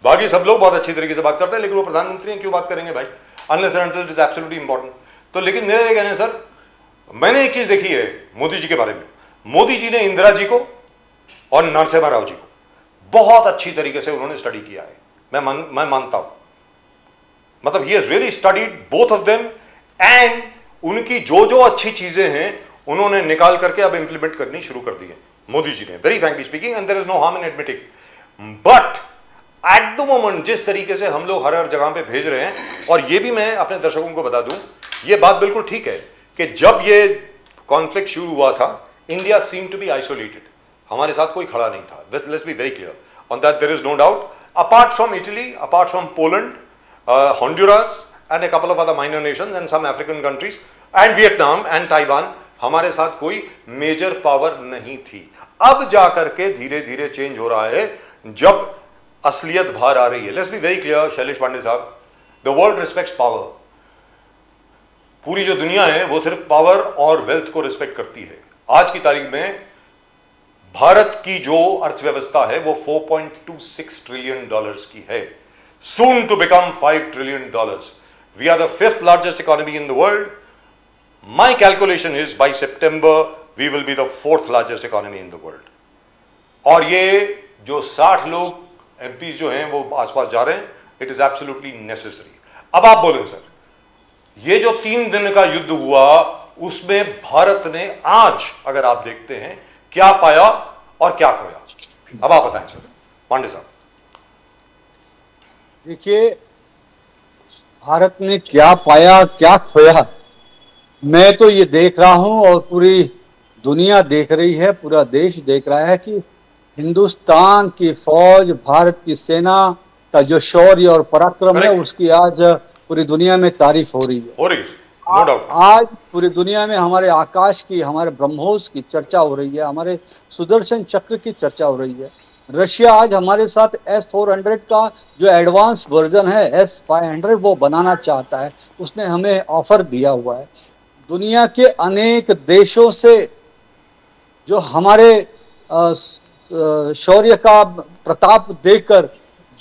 बाकी सब लोग बहुत अच्छी तरीके से बात करते हैं, लेकिन वो प्रधानमंत्री हैं, क्यों बात करेंगे भाई, unless and until it is absolutely important. तो लेकिन मेरा ये कहना है सर, मैंने एक चीज देखी है मोदी जी के बारे में। मोदी जी ने इंदिरा जी को और नरसिम्हा राव जी को बहुत अच्छी तरीके से उन्होंने स्टडी किया है। मैं मानता हूं, मतलब he has really studied both of them, and उनकी जो जो अच्छी चीजें हैं उन्होंने निकाल करके अब इंप्लीमेंट करनी शुरू कर दी है मोदी जी ने, very frankly speaking, and there is no harm in admitting. But at the moment जिस तरीके से हम लोग हर जगह पे भेज रहे हैं, और ये भी मैं अपने दर्शकों को बता दूं, ये बात बिल्कुल ठीक है कि जब ये कॉन्फ्लिक्ट शुरू हुआ था, India seem to be isolated, हमारे साथ कोई खड़ा नहीं था। Let's be very clear on that, there is no doubt. Apart from Italy, apart from Poland, Honduras and a couple of other minor nations and some African countries and Vietnam and Taiwan, हमारे साथ कोई major power नहीं थी। अब जाकर के धीरे धीरे चेंज हो रहा है, जब असलियत बाहर आ रही है। Let's be very clear Shailesh Pandey sahab, the world respects power. पूरी जो दुनिया है वो सिर्फ पावर और वेल्थ को रिस्पेक्ट करती है। आज की तारीख में भारत की जो अर्थव्यवस्था है वो $4.26 ट्रिलियन की है, soon to become $5 trillion. We are the 5th largest economy in the world. My calculation is by September we will be the 4th largest economy in the world. और ये जो 60 लोग एमपी जो हैं वो आसपास जा रहे हैं, इट इज एब्सोल्युटली नेसेसरी। अब आप बोलें सर, ये जो 3 दिन का युद्ध हुआ उसमें भारत ने आज अगर आप देखते हैं क्या पाया और क्या खोया, अब आप बताएं सर पांडे साहब। देखिए, भारत ने क्या पाया क्या खोया, मैं तो ये देख रहा हूं और पूरी दुनिया देख रही है, पूरा देश देख रहा है कि हिंदुस्तान की फौज, भारत की सेना का जो शौर्य और पराक्रम है उसकी आज पूरी दुनिया में तारीफ हो रही है। No doubt. आज पूरी दुनिया में हमारे आकाश की, हमारे ब्रह्मोस की चर्चा हो रही है, हमारे सुदर्शन चक्र की चर्चा हो रही है। रशिया आज हमारे साथ S-400 का जो एडवांस वर्जन है S-500 वो बनाना चाहता है, उसने हमें ऑफर दिया हुआ है। दुनिया के अनेक देशों से जो हमारे शौर्य का प्रताप देखकर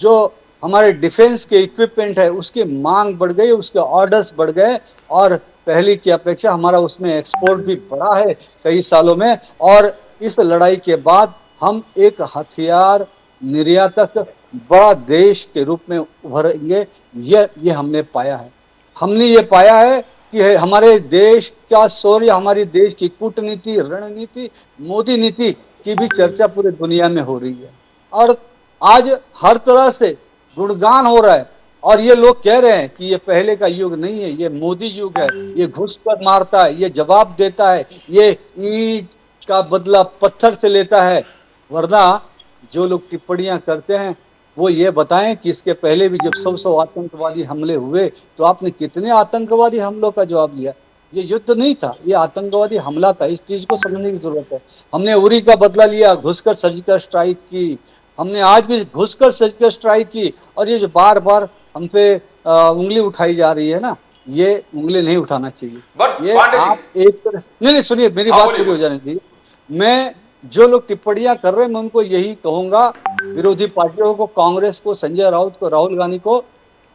जो हमारे डिफेंस के इक्विपमेंट है उसकी मांग बढ़ गई, उसके ऑर्डर्स बढ़ गए, और पहले की अपेक्षा हमारा उसमें एक्सपोर्ट भी बढ़ा है कई सालों में। और इस लड़ाई के बाद हम एक हथियार निर्यातक बड़ा देश के रूप में उभरेंगे, ये हमने पाया है। हमने ये पाया है कि हमारे देश का शौर्य, हमारी देश की कूटनीति, रणनीति, मोदी नीति की भी चर्चा पूरी दुनिया में हो रही है, और आज हर तरह से गुणगान हो रहा है। और ये लोग कह रहे हैं कि ये पहले का युग नहीं है, ये मोदी युग है, ये घुसकर मारता है, ये जवाब देता है, ये ईंट का बदला पत्थर से लेता है। वरना जो लोग टिप्पणियां करते हैं वो ये बताएं कि इसके पहले भी जब 100 आतंकवादी हमले हुए तो आपने कितने आतंकवादी हमलों का जवाब दिया। ये युद्ध नहीं था, ये आतंकवादी हमला था। इस चीज को समझने की जरूरत है। हमने उरी का बदला लिया, घुसकर सर्जिकल स्ट्राइक की, हमने आज भी घुसकर सर्जिकल स्ट्राइक की। और ये जो बार बार हम पे उंगली उठाई जा रही है ना, ये उंगली नहीं उठाना चाहिए। ये आप एक तरह नहीं, सुनिए मेरी बात पूरी हो जाने दीजिए। मैं जो लोग टिप्पणियां कर रहे हैं मैं उनको यही कहूंगा, विरोधी पार्टियों को, कांग्रेस को, संजय राउत को, राहुल गांधी को,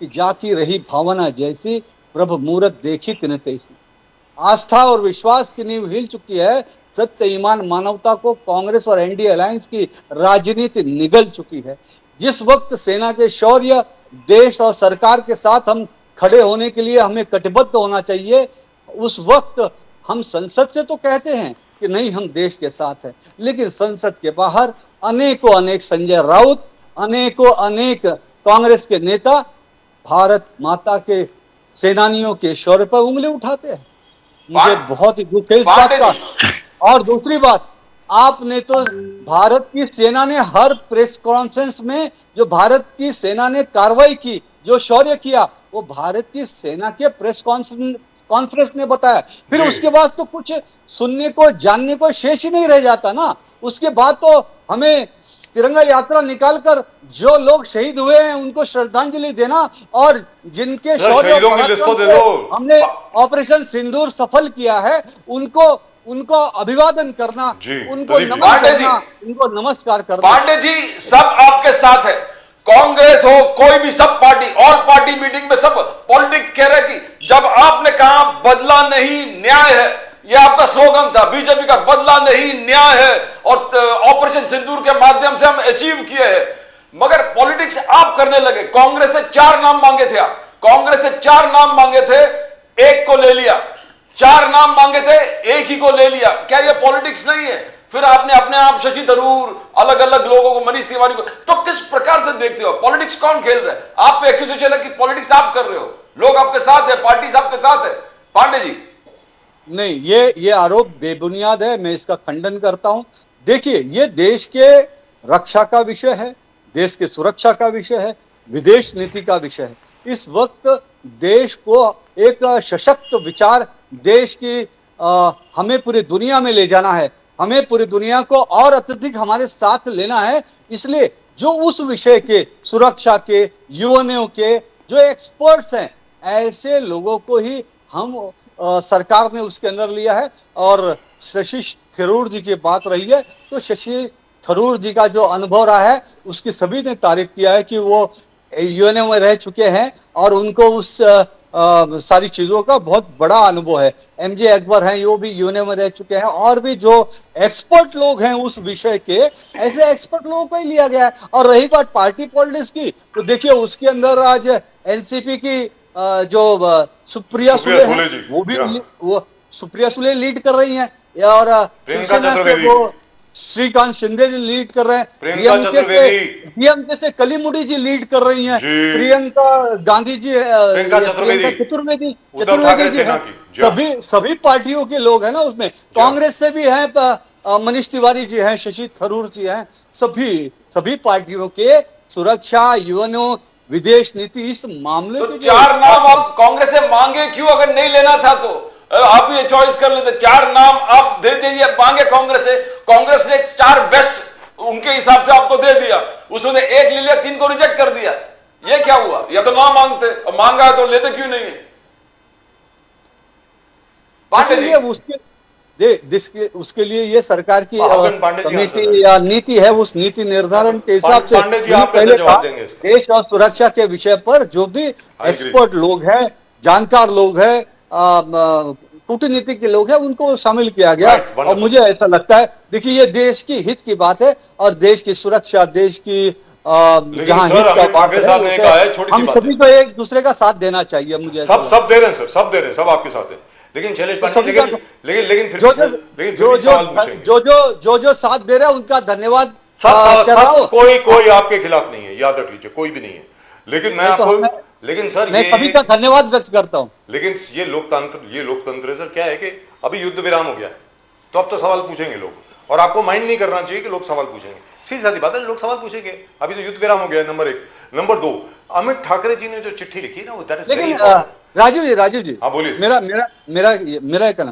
कि जाकी रही भावना जैसी प्रभु मूरत देखी तिन तैसी। आस्था और विश्वास की नींव हिल चुकी है, सत्य, ईमान, मानवता को कांग्रेस और एनडीए अलायंस की राजनीति निगल चुकी है। जिस वक्त सेना के शौर्य, देश और सरकार के साथ हम खड़े होने के लिए हमें कटिबद्ध होना चाहिए, उस वक्त हम संसद से तो कहते हैं कि नहीं हम देश के साथ हैं, लेकिन संसद के बाहर अनेकों अनेक संजय राउत, अनेकों अनेक कांग्रेस के नेता भारत माता के सेनानियों के शौर्य पर उंगली उठाते हैं। मुझे बहुत ही दुख है इस बात का। और दूसरी बात, आपने तो भारत की सेना ने हर प्रेस कॉन्फ्रेंस में जो भारत की सेना ने कार्रवाई की, जो शौर्य किया, वो भारत की सेना के प्रेस कॉन्फ्रेंस ने बताया। फिर जी। उसके बाद तो कुछ सुनने को जानने को शेष ही नहीं रह जाता ना। उसके बाद तो हमें तिरंगा यात्रा निकालकर जो लोग शहीद हुए हैं उनको श्रद्धांजलि देना, और जिनके सर, शौर्य और शहीदों की लिस्ट तो पराक्रम दे से दो। हमने ऑपरेशन सिंदूर सफल किया है, उनको अभिवादन करना, जी, उनको प्रदीप जी। नमन पांडे जी। करना, उनको नमस्कार करना। पांडे जी, सब आपके साथ है, कांग्रेस हो कोई भी, सब पार्टी, ऑल पार्टी मीटिंग में सब पॉलिटिक्स कह रहे कि जब आपने कहा बदला नहीं न्याय है, यह आपका स्लोगन था बीजेपी का, बदला नहीं न्याय है, और ऑपरेशन सिंदूर के माध्यम से हम अचीव किए हैं, मगर पॉलिटिक्स आप करने लगे। कांग्रेस से 4 नाम मांगे थे आप, कांग्रेस से 4 नाम मांगे थे, एक को ले लिया, 4 नाम मांगे थे, एक ही को ले लिया। क्या यह पॉलिटिक्स नहीं है? फिर आपने अपने आप शशि थरूर, अलग अलग लोगों को, मनीष तिवारी को, तो किस प्रकार से देखते हो? पॉलिटिक्स कौन खेल रहा है? आप पे एक्यूजेशन है कि पॉलिटिक्स आप कर रहे हो, लोग आपके साथ है, पार्टी आपके साथ है। पांडे जी, नहीं, ये आरोप बेबुनियाद है, मैं इसका खंडन करता हूं। देखिए, ये देश के रक्षा का विषय है, देश के सुरक्षा का विषय है, विदेश नीति का विषय है। इस वक्त देश को एक सशक्त विचार, देश की हमें पूरी दुनिया में ले जाना है, हमें पूरी दुनिया को और अत्यधिक हमारे साथ लेना है। इसलिए जो उस विषय के, सुरक्षा के, यूएनओ के जो एक्सपर्ट्स हैं, ऐसे लोगों को ही हम सरकार ने उसके अंदर लिया है। और शशि थरूर जी की बात रही है, तो शशि थरूर जी का जो अनुभव रहा है उसकी सभी ने तारीफ किया है कि वो यूएनओ में रह चुके हैं और उनको उस सारी चीजों का बहुत बड़ा अनुभव है। एमजे अकबर हैं, वो भी यूएनओ में रह चुके हैं, और भी जो एक्सपर्ट लोग हैं उस विषय के, ऐसे एक्सपर्ट लोगों को ही लिया गया है। और रही बात पार्टी पॉलिटिक्स की, तो देखिए उसके अंदर आज एनसीपी की जो सुप्रिया सुले हैं, जी, वो भी हाँ। वो सुप्रिया सुले लीड कर रही हैं, और प्रियंका शिवसेना से चतुर्वेदी। वो श्रीकांत शिंदे जी लीड कर रहे हैं, प्रियंका चतुर्वेदी। डीएमके से कलिमुड़ी जी लीड कर रही हैं, जी। प्रियंका गांधी जी, प्रियंका प्रियंका चतुर्वेदी। चतुर्वेदी उद्धव ठाकरे जी सेना हैं। की, जी हाँ। सभी पार्टियों के लोग हैं ना उसमें। कांग्रेस से भी हैं, मनीष तिवारी जी हैं, शशि थरूर जी हैं, सभी पार्टियों के सुरक्षा, यूएनओ, विदेश नीति, इस मामले तो पे 4 नाम आप कांग्रेस से मांगे क्यों? अगर नहीं लेना था तो आप ये चॉइस कर लेते। 4 नाम आप दे दीजिए, मांगे कांग्रेस से, कांग्रेस ने 4 बेस्ट उनके हिसाब से आपको दे दिया, उसमें से 1 ले लिया, 3 को रिजेक्ट कर दिया। ये क्या हुआ? या तो ना मांगते, और मांगा है तो लेते क्यों नहीं है? पांडे जी, उसके लिए ये सरकार की महागन पांडे जी कमेटी आंसर या नीति है, उस नीति निर्धारण के हिसाब से पांडे जी, मैंने आप कैसे पहले जवाब कहा, देंगे इसका? देश और सुरक्षा के विषय पर जो भी एक्सपर्ट लोग हैं, जानकार लोग हैं, कूटनीति के लोग हैं, उनको शामिल किया गया। Right, wonderful. और मुझे ऐसा लगता है, देखिए ये देश की हित की बात है, और देश की सुरक्षा, देश की जहाँ सर, हित का अमित बात ठाकरे साहब ने है, कहा है, छोटी सी हम बात सभी है। को एक दूसरे का साथ देना चाहिए। मुझे ऐसा लगता है। सब दे रहे हैं सर, सब दे रहे हैं, सब आपके साथ है। लेकिन शैलेश पांडे, सभी का- लेकिन फिर जो भी सवाल पूछेंगे। जो साथ दे रहे हैं उनका धन्यवाद सब कर रहा हूं। कोई आपके खिलाफ नहीं है, याद रख लीजिए, कोई भी नहीं है। लेकिन मैं तो आपको, लेकिन सर मैं सभी का धन्यवाद व्यक्त करता हूं। लेकिन ये लोकतंत्र है सर। क्या है कि अभी युद्ध विराम हो गया है, तो अब तो सवाल पूछेंगे लोग, और आपको माइंड नहीं करना चाहिए कि लोग सवाल पूछेंगे। सीधी सादी बात है, लोग सवाल पूछेंगे। अभी तो युद्ध विराम हो गया है, नंबर 1। नंबर 2, अमित ठाकरे जी ने जो चिट्ठी लिखी ना, वो दैट इज वेरी लेकिन इंपॉर्टेंट। राजीव जी, हाँ, बोलिए। मेरा एक कहना,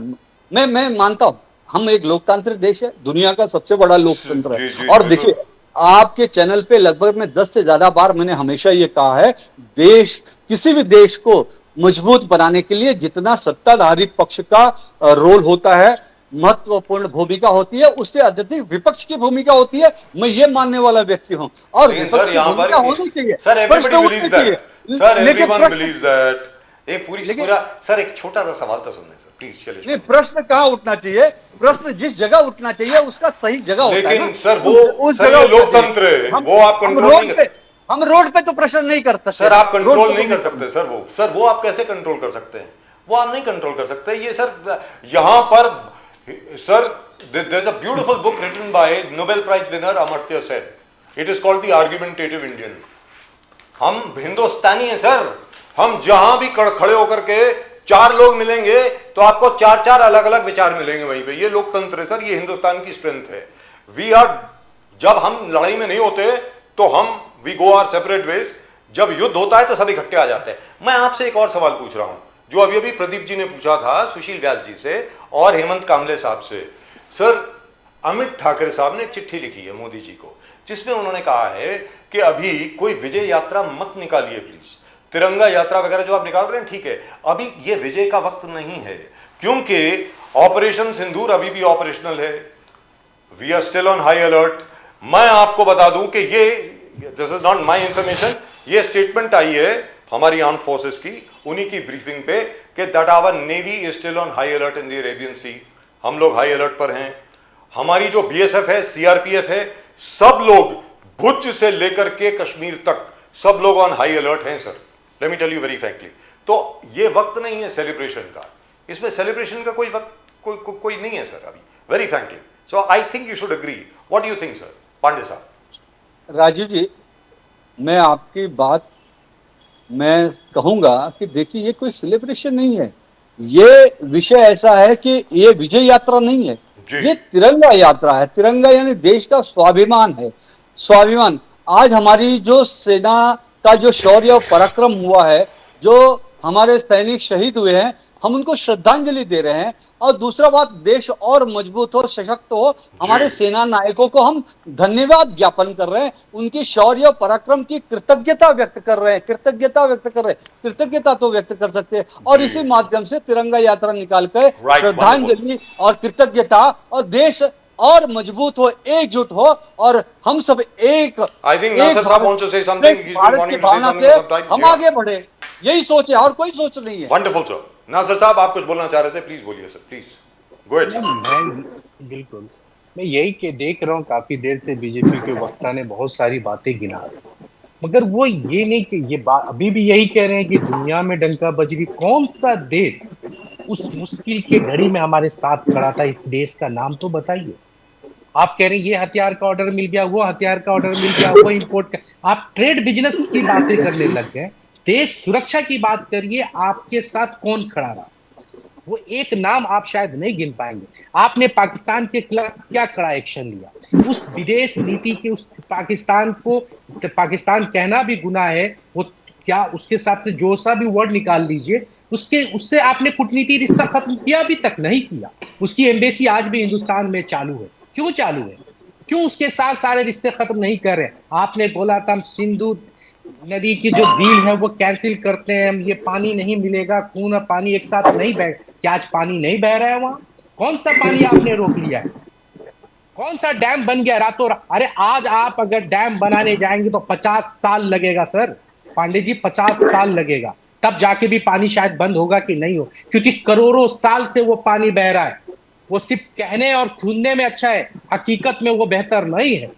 मैं मानता हूं हम एक लोकतांत्रिक देश है, दुनिया का सबसे बड़ा लोकतंत्र जी, है। जी, और जी, देखिए, आपके चैनल पे लगभग मैं 10 से ज्यादा बार मैंने हमेशा ये कहा है, किसी भी देश को मजबूत बनाने के लिए जितना सत्ताधारी पक्ष का रोल होता है, महत्वपूर्ण भूमिका होती है, उससे अत्यधिक विपक्ष की भूमिका होती है। मैं ये मानने वाला व्यक्ति हूं, और लेकिन विपक्ष सर की यहाँ भूमिका पर होनी चाहिए, सर एवरीबॉडी प्रश्न बिलीव्स उठने चाहिए। दैट, सर लेकिन एवरीवन प्रश्न- बिलीव्स दैट। एक पूरा सर, एक छोटा सा सवाल तो सुनने सर, प्लीज शैलेश। नहीं, प्रश्न कहाँ उठना चाहिए? प्रश्न जिस जगह उठना चाहिए उसका सही जगह होता है लेकिन ना। सर उस सर जगह ये उठना लोकतंत्र चाहिए। है, वो आप कंट्रोल नहीं कर। हम रोड पे तो प्रश्न नहीं कर सकते। सर आप रोड कंट्रोल पे नहीं तो कर सकते सर, वो आप कैसे कंट्रोल कर सकते हैं? वो आप नहीं कंट्रोल कर सकते। ये सर यहां पर sir, there is a beautiful book written by Nobel prize winner Amartya Sen, it is called the argumentative Indian. हम हिंदुस्तानी हैं सर, हम जहां भी खड़े होकर के 4 लोग मिलेंगे तो आपको 4 अलग अलग विचार मिलेंगे वहीं पे। ये लोकतंत्र है सर, ये हिंदुस्तान की स्ट्रेंथ है। जब हम लड़ाई में नहीं होते तो we go our separate ways. जब युद्ध होता है तो सब इकट्ठे आ जाते हैं। मैं आपसे एक और सवाल पूछ रहा हूं, जो अभी अभी प्रदीप जी ने पूछा था सुशील व्यास जी से और हेमंत कामले साहब से। सर, अमित ठाकरे साहब ने एक चिट्ठी लिखी है मोदी जी को, जिसमें उन्होंने कहा है कि अभी कोई विजय यात्रा मत निकालिए प्लीज, तिरंगा यात्रा वगैरह जो आप निकाल रहे हैं ठीक है, अभी ये विजय का वक्त नहीं है, क्योंकि ऑपरेशन सिंदूर अभी भी ऑपरेशनल है, we are still on high alert. मैं आपको बता दूं कि ये, this is not my information, ये स्टेटमेंट आई है हमारी आर्म फोर्सेस की, उन्हीं की ब्रीफिंग पे, कि that our navy is still on high alert in the Arabian Sea. हम लोग हाई अलर्ट पर हैं। हमारी जो बीएसएफ है, सीआरपीएफ है, सब लोग भुज से लेकर के कश्मीर तक सब लोग ऑन हाई अलर्ट हैं sir, let me tell you very frankly. तो ये वक्त नहीं है सेलिब्रेशन का, इसमें सेलिब्रेशन का कोई वक्त कोई नहीं है सर अभी, very frankly. So I think you should agree. What do you think sir, Pandey sahab? Rajiv जी, मैं आपकी बात मैं कहूंगा कि देखिए ये कोई सेलिब्रेशन नहीं है, ये विषय ऐसा है कि ये विजय यात्रा नहीं है, ये तिरंगा यात्रा है। तिरंगा यानी देश का स्वाभिमान है, स्वाभिमान। आज हमारी जो सेना का जो शौर्य और पराक्रम हुआ है, जो हमारे सैनिक शहीद हुए हैं, हम उनको श्रद्धांजलि दे रहे हैं। और दूसरा बात, देश और मजबूत हो, सशक्त हो, हमारे सेना नायकों को हम धन्यवाद ज्ञापन कर रहे हैं, उनकी शौर्य और पराक्रम की कृतज्ञता व्यक्त कर रहे हैं, कृतज्ञता तो व्यक्त कर सकते हैं। और इसी माध्यम से तिरंगा यात्रा निकाल कर श्रद्धांजलि और कृतज्ञता, और देश और मजबूत हो, एकजुट हो, और हम सब एक भारत की भावना से हम आगे बढ़े, यही सोच है और कोई सोच नहीं है। Wonderful sir. नासिर साहब, आप कुछ बोलना चाह रहे थे, प्लीज बोलिए sir, please go ahead sir. बिल्कुल, मैं यही के देख रहा हूँ, काफी देर से बीजेपी के वक्ता ने बहुत सारी बातें गिना, मगर वो ये नहीं कि ये बात अभी भी यही कह रहे हैं कि दुनिया में डंका बज रही। कौन सा देश उस मुश्किल के घड़ी में हमारे साथ खड़ा था? इस देश का नाम तो बताइए। आप कह रहे हैं ये हथियार का ऑर्डर मिल गया, वो हथियार का ऑर्डर मिल गया, वो इंपोर्ट का। आप ट्रेड बिजनेस की बातें करने लग गए, देश सुरक्षा की बात करिए, आपके साथ कौन खड़ा रहा? वो एक नाम आप शायद नहीं गिन पाएंगे। आपने पाकिस्तान के खिलाफ क्या कड़ा एक्शन लिया? उस विदेश नीति के उस पाकिस्तान को पाकिस्तान कहना भी गुनाह है, वो क्या उसके साथ जो सा भी वर्ड निकाल लीजिए, उससे आपने कूटनीति रिश्ता खत्म किया? अभी तक नहीं किया। उसकी एम्बेसी आज भी हिंदुस्तान में चालू है। क्यों चालू है? क्यों उसके साथ सारे रिश्ते खत्म नहीं कर रहे? आपने बोला था हम सिंधु नदी की जो डील है वो कैंसिल करते हैं, ये पानी नहीं मिलेगा, खून और पानी एक साथ नहीं बह, क्या आज पानी नहीं बह रहा है वहां? कौन सा पानी आपने रोक लिया है? कौन सा डैम बन गया रातों रात? अरे आज आप अगर डैम बनाने जाएंगे तो 50 साल लगेगा सर, पांडे जी, 50 साल लगेगा, तब जाके भी पानी शायद बंद होगा कि नहीं हो, क्योंकि करोड़ों साल से वो पानी बह रहा है। वो सिर्फ कहने और सुनने में अच्छा है, हकीकत में वो बेहतर नहीं है।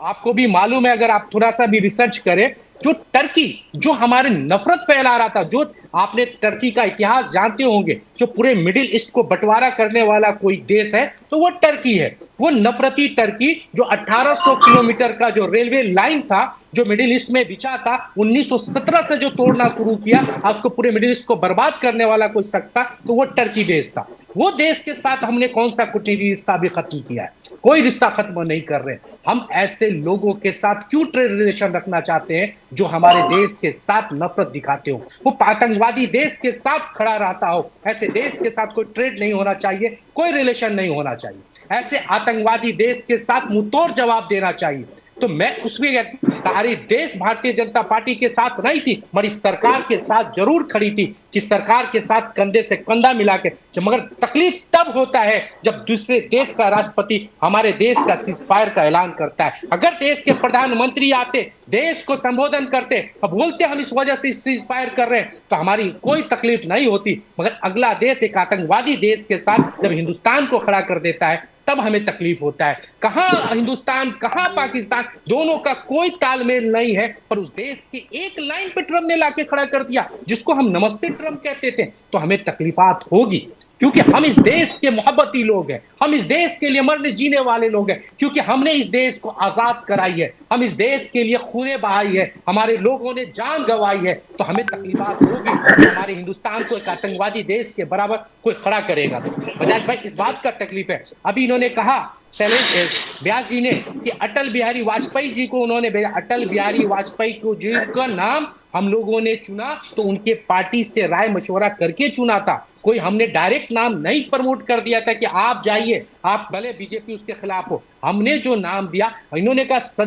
आपको भी मालूम है, अगर आप थोड़ा सा भी रिसर्च करें, जो टर्की जो हमारे नफरत फैला रहा था, जो आपने टर्की का इतिहास जानते होंगे, जो पूरे मिडिल ईस्ट को बंटवारा करने वाला कोई देश है तो वो टर्की है। वो नफरती टर्की जो 1800 किलोमीटर का जो रेलवे लाइन था जो मिडिल ईस्ट में बिछा था, 1917 से जो तोड़ना शुरू किया, आज को पूरे मिडिल ईस्ट को बर्बाद करने वाला कोई शख्स था तो वो टर्की देश था। वो देश के साथ हमने कौन सा कूटनीतिक रिश्ता भी खत्म किया है? कोई रिश्ता खत्म नहीं कर रहे। हम ऐसे लोगों के साथ क्यों ट्रेड रिलेशन रखना चाहते हैं जो हमारे देश के साथ नफरत दिखाते हो, वो आतंकवादी देश के साथ खड़ा रहता हो? ऐसे देश के साथ कोई ट्रेड नहीं होना चाहिए, कोई रिलेशन नहीं होना चाहिए। ऐसे आतंकवादी देश के साथ मुंहतोड़ जवाब देना चाहिए। तो मैं उसमें सारी देश भारतीय जनता पार्टी के साथ नहीं थी, हमारी सरकार के साथ जरूर खड़ी थी कि सरकार के साथ कंधे से कंधा मिला के, मगर तकलीफ तब होता है जब दूसरे देश का राष्ट्रपति हमारे देश का सीजफायर का ऐलान करता है। अगर देश के प्रधानमंत्री आते, देश को संबोधन करते, अब बोलते हम इस वजह से सीजफायर कर रहे हैं, तो हमारी कोई तकलीफ नहीं होती। मगर अगला देश एक आतंकवादी देश के साथ जब हिंदुस्तान को खड़ा कर देता है तब हमें तकलीफ होता है। कहां हिंदुस्तान, कहां पाकिस्तान, दोनों का कोई तालमेल नहीं है, पर उस देश के एक लाइन पे ट्रम्प ने लाके खड़ा कर दिया जिसको हम नमस्ते ट्रम्प कहते थे, तो हमें तकलीफात होगी। क्योंकि हम इस देश के मोहब्बती लोग हैं, हम इस देश के लिए मरने जीने वाले लोग हैं, क्योंकि हमने इस देश को आजाद कराई है, हम इस देश के लिए खूने बहाई है, हमारे लोगों ने जान गंवाई है, तो हमें तकलीफात होगी। हमारे हिंदुस्तान को एक आतंकवादी देश के बराबर कोई खड़ा करेगा तो बजाज भाई इस बात का तकलीफ है। अभी इन्होंने कहा व्यास जी ने कि अटल बिहारी वाजपेयी जी को उन्होंने भेजा। अटल बिहारी वाजपेयी को जिनका नाम हम लोगों ने चुना तो उनके पार्टी से राय मशवरा करके चुना था, कोई हमने डायरेक्ट नाम नहीं प्रमोट कर दिया था कि आप जाइए, आप भले बीजेपी उसके खिलाफ हो। हमने जो नाम दिया, इन्होंने कहा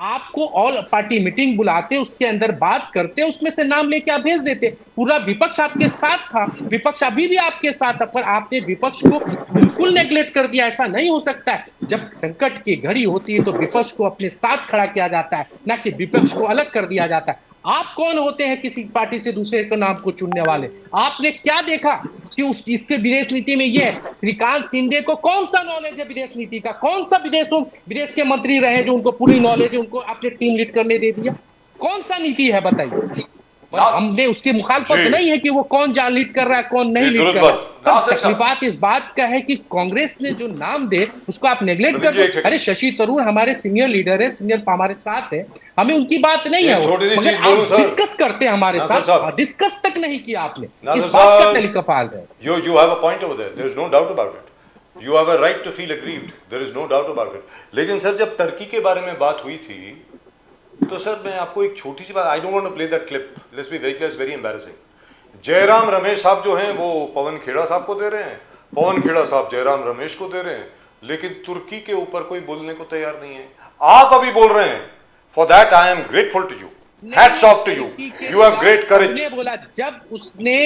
आपको ऑल पार्टी मीटिंग बुलाते, उसके अंदर बात करते, उसमें से नाम लेके आप भेज देते। पूरा विपक्ष आपके साथ था, विपक्ष अभी भी आपके साथ था, पर आपने विपक्ष को बिल्कुल नेग्लेक्ट कर दिया। ऐसा नहीं हो सकता है। जब संकट की घड़ी होती है तो विपक्ष को अपने साथ खड़ा किया जाता है, ना कि विपक्ष को अलग कर दिया जाता है। आप कौन होते हैं किसी पार्टी से दूसरे के नाम को चुनने वाले? आपने क्या देखा कि इसके विदेश नीति में ये है? श्रीकांत शिंदे को कौन सा नॉलेज है विदेश नीति का? कौन सा विदेश के मंत्री रहे जो उनको पूरी नॉलेज है, उनको आपने टीम लीड करने दे दिया? कौन सा नीति है बताइए? हमने उसकी मुखालफत नहीं है कि वो कौन जा लीड कर रहा है, कौन नहीं लीड कर रहा है। तकलीफात इस बात का है कि कांग्रेस ने जो नाम दे उसको आप नेग्लेक्ट कर दो। अरे शशि थरूर हमारे सीनियर लीडर है, सीनियर हमारे साथ है, हमें उनकी बात नहीं है, मगर आप डिस्कस करते हैं हमारे साथ, डिस्कस तक नहीं किया आपने। इस बात का तलीकफाल है। You have a point over there. There is no doubt about it. You have a right to feel aggrieved. There is no doubt about it. लेकिन सर जब टर्की के बारे में बात हुई थी तो सर मैं आपको एक छोटी सी बात, I don't want to play that clip, let's be very clear, very embarrassing. Jairam Ramesh sahab जो हैं वो पवन खेड़ा साहब को दे रहे हैं, पवन खेड़ा साहब जयराम रमेश को दे रहे हैं, लेकिन तुर्की के ऊपर कोई बोलने को तैयार नहीं है। आप अभी बोल रहे हैं, for that I am grateful to you, hats off to you, you have great courage. बोला जब उसने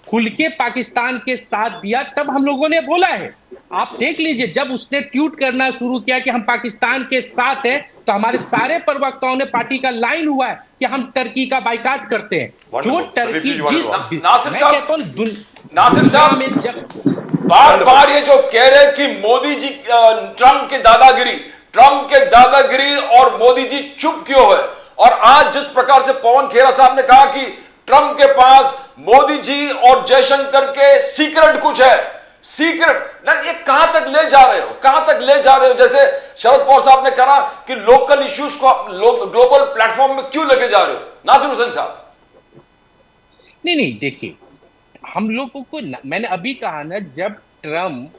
खुल के पाकिस्तान के साथ दिया तब हम लोगों ने बोला है। आप देख लीजिए, जब उसने ट्वीट करना शुरू किया कि हम पाकिस्तान के साथ हैं, तो हमारे सारे प्रवक्ताओं ने पार्टी का लाइन हुआ है कि हम टर्की का बाइकाट करते हैं। जो टर्की नासिर साहब बार बार ये जो कह रहे हैं कि मोदी जी ट्रंप के दादागिरी और मोदी जी चुप क्यों है, और आज जिस प्रकार से पवन खेड़ा साहब ने कहा कि ट्रंप के पास मोदी जी और जयशंकर के सीक्रेट कुछ है, सीक्रेट ये कहां तक ले जा रहे हो, कहां तक ले जा रहे हो? जैसे शरद पवार साहब ने कहा कि लोकल इश्यूज को ग्लोबल प्लेटफॉर्म में क्यों लेके जा रहे हो? नासिर हुसैन साहब नहीं देखिए, हम लोगों को मैंने अभी कहा ना, जब ट्रम्प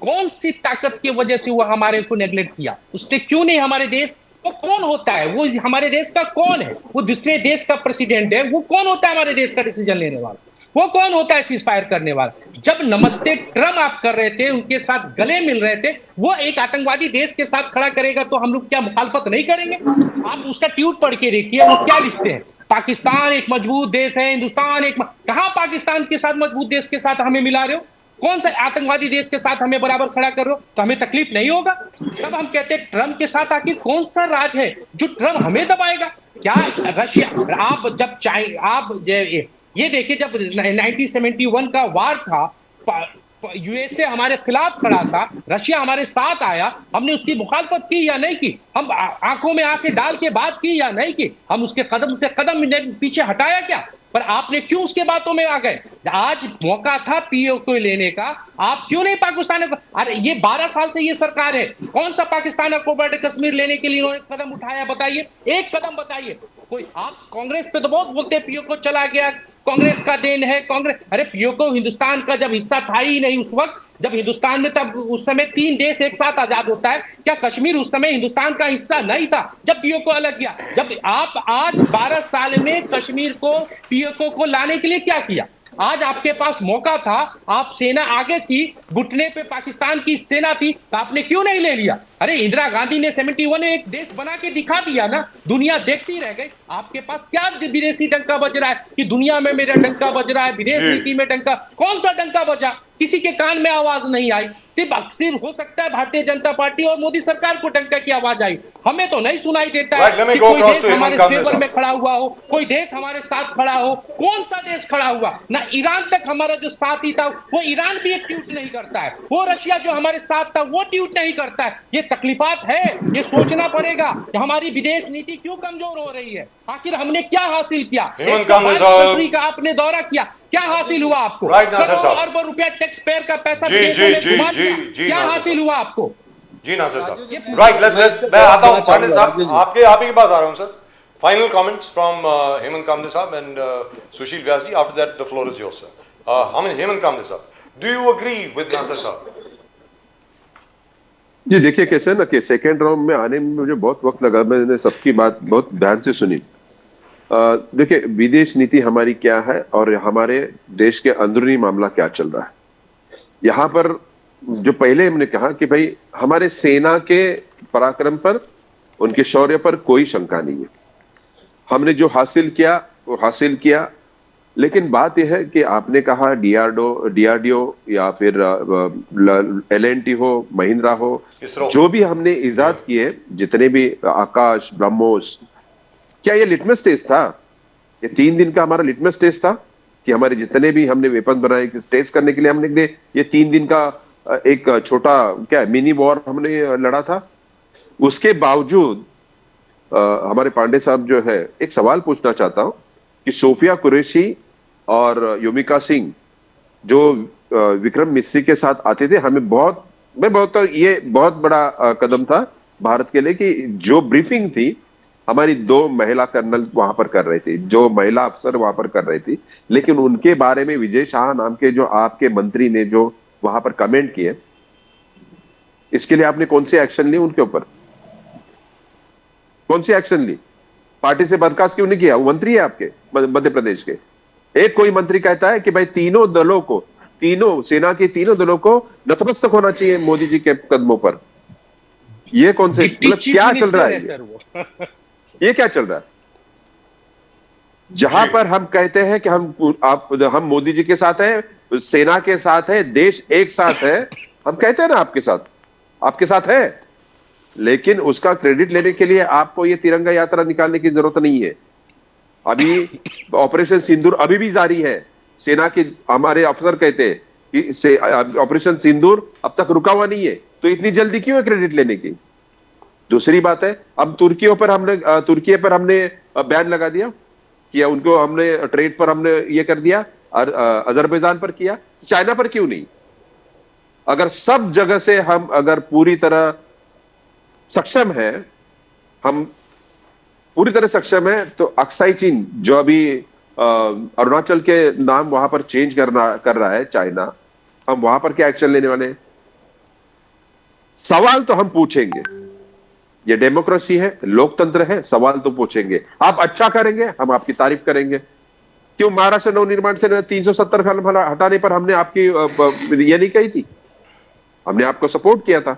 कौन सी ताकत की वजह से वो हमारे को नेग्लेक्ट किया, उसने क्यों नहीं हमारे देश, वो कौन होता है, वो हमारे देश का कौन है, वो दूसरे देश का प्रेसिडेंट है, वो कौन होता है हमारे देश का डिसीजन लेने वाला, वो कौन होता है सीज फायर करने वाला? जब नमस्ते ट्रम्प आप कर रहे थे, उनके साथ गले मिल रहे थे, वो एक आतंकवादी देश के साथ खड़ा करेगा तो हम लोग क्या मुखालफत नहीं करेंगे? आप उसका ट्वीट पढ़ के देखिए, वो क्या लिखते हैं, पाकिस्तान एक मजबूत देश है, हिंदुस्तान एक कहां पाकिस्तान के साथ मजबूत देश के साथ हमें मिला रहे हो? कौन सा आतंकवादी देश के साथ हमें बराबर खड़ा कर रहे हो? तो हमें तकलीफ नहीं होगा? तब हम कहते हैं ट्रम्प के साथ आखिर कौन सा राज है जो ट्रम्प हमें दबाएगा? क्या रशिया, आप जब आप ये देखिए, जब 1971 का वार था, यूएसए हमारे खिलाफ खड़ा था, रशिया हमारे साथ आया, हमने उसकी मुखालफत की या नहीं की? हम आंखों में आंखें डाल के बात की या नहीं की? हम उसके कदम से कदम पीछे हटाया क्या? पर आपने क्यों उसके बातों में आ गए? आज मौका था पीओके लेने का, आप क्यों नहीं पाकिस्तान को? अरे ये 12 साल से ये सरकार है, कौन सा पाकिस्तान को बॉर्डर कश्मीर लेने के लिए उन्होंने कदम उठाया? बताइए, एक कदम बताइए कोई। आप कांग्रेस पे तो बहुत बोलते हैं पीओके चला गया, कांग्रेस का देन है, कांग्रेस, अरे पीओके हिंदुस्तान का जब हिस्सा था ही नहीं उस वक्त, जब हिंदुस्तान में, तब उस समय 3 देश एक साथ आजाद होता है, क्या कश्मीर उस समय हिंदुस्तान का हिस्सा नहीं था जब पीओके अलग गया? जब आप आज 12 साल में कश्मीर को पीओके को लाने के लिए क्या किया? आज आपके पास मौका था, आप सेना आगे थी, घुटने पे पाकिस्तान की सेना थी, तो आपने क्यों नहीं ले लिया? अरे इंदिरा गांधी ने 71 में एक देश बना के दिखा दिया ना, दुनिया देखती रह गई। आपके पास क्या विदेशी डंका बज रहा है कि दुनिया में मेरा डंका बज रहा है, विदेश नीति में डंका? कौन सा डंका बजा? किसी के कान में आवाज नहीं आई। सिर्फ अक्सर हो सकता है भारतीय जनता पार्टी और मोदी सरकार को डंका की आवाज आई, हमें तो नहीं सुनाई देता है कि कोई देश हमारे फेवर में खड़ा हुआ हो, कोई देश हमारे साथ खड़ा हो। कौन सा देश खड़ा हुआ? ना ईरान तक हमारा जो साथ ही था, वो ईरान भी एक ट्वीट नहीं करता है, वो रशिया जो हमारे साथ था वो ट्वीट नहीं करता है। ये तकलीफात है, ये सोचना पड़ेगा कि हमारी विदेश नीति क्यों कमजोर हो रही है, आखिर हमने क्या हासिल किया? 105 कंट्री का आपने दौरा किया, क्या हासिल हुआ आपको? Right, नासिर करोड़ों साहब। अरबों रुपया टैक्स पेयर का पैसा जी, विदेशों जी, में जी, घुमा जी, दिया। जी, क्या नासिर हासिल साहब। हुआ आपको? जी नासिर राजू जी, साहब, राइट, मैं आता हूं पांडे साहब, राजू जी। आपके आप ही के पास आ रहा हूं sir. Final comments from Hemant Kamle Sahab and Sushil Vyas ji, after that the floor is yours sir. Hemant Kamle Sahab, do you agree with Nasir Sahab? जी देखिए कैसे है ना कि सेकेंड राउंड में आने में मुझे बहुत वक्त लगा, मैंने सबकी बात बहुत ध्यान से सुनी। देखिए विदेश नीति हमारी क्या है और हमारे देश के अंदरूनी मामला क्या चल रहा है। यहाँ पर जो पहले हमने कहा कि भाई हमारे सेना के पराक्रम पर, उनके शौर्य पर कोई शंका नहीं है। हमने जो हासिल किया वो हासिल किया, लेकिन बात यह है कि आपने कहा डीआरडीओ या फिर एलएनटी हो, महिंद्रा हो, इसरो। जो भी हमने इजाद किए, जितने भी आकाश, ब्रह्मोस, क्या ये लिटमस टेस्ट था? ये 3 दिन का हमारा लिटमस टेस्ट था कि हमारे जितने भी हमने वेपन बनाए टेस्ट करने के लिए हमने ये 3 दिन का एक छोटा क्या मिनी वॉर हमने लड़ा था। उसके बावजूद हमारे पांडे साहब जो है, एक सवाल पूछना चाहता हूं कि सोफिया कुरैशी और योमिका सिंह जो विक्रम मिस्री के साथ आते थे, ये बहुत बड़ा कदम था भारत के लिए कि जो ब्रीफिंग थी हमारी 2 महिला कर्नल वहां पर कर रही थी, जो महिला अफसर वहां पर कर रही थी, लेकिन उनके बारे में विजय शाह नाम के जो आपके मंत्री ने जो वहां पर कमेंट किए, इसके लिए आपने कौन सी एक्शन ली उनके ऊपर? कौन सी एक्शन ली? पार्टी से बर्खास्त क्यों नहीं किया? वो मंत्री है आपके मध्य प्रदेश के। एक कोई मंत्री कहता है कि भाई तीनों सेना के तीनों दलों को नतमस्तक होना चाहिए मोदी जी के कदमों पर। ये कौन से मतलब क्या चल रहा है सर वो? ये क्या चल रहा है? जहां पर हम कहते हैं कि हम मोदी जी के साथ हैं, सेना के साथ है, देश एक साथ है, हम कहते हैं ना आपके साथ है, लेकिन उसका क्रेडिट लेने के लिए आपको ये तिरंगा यात्रा निकालने की जरूरत नहीं है। अभी ऑपरेशन सिंदूर अभी भी जारी है। सेना के हमारे अफसर कहते हैं कि ऑपरेशन सिंदूर अब तक रुका हुआ नहीं है, तो इतनी जल्दी क्यों है क्रेडिट लेने की? दूसरी बात है, अब तुर्की पर हमने बैन लगा दिया कि उनको हमने ट्रेड पर हमने ये कर दिया, अजरबैजान पर किया, चाइना पर क्यों नहीं? अगर सब जगह से हम अगर पूरी तरह सक्षम है, हम पूरी तरह सक्षम है, तो अक्साई चीन जो अभी अरुणाचल के नाम वहां पर चेंज कर रहा है चाइना, हम वहां पर क्या एक्शन लेने वाले हैं? सवाल तो हम पूछेंगे, ये डेमोक्रेसी है, लोकतंत्र है, सवाल तो पूछेंगे। आप अच्छा करेंगे, हम आपकी तारीफ करेंगे। क्यों महाराष्ट्र नवनिर्माण से 370 हटाने पर हमने आपकी ये नहीं कही थी? हमने आपको सपोर्ट किया था।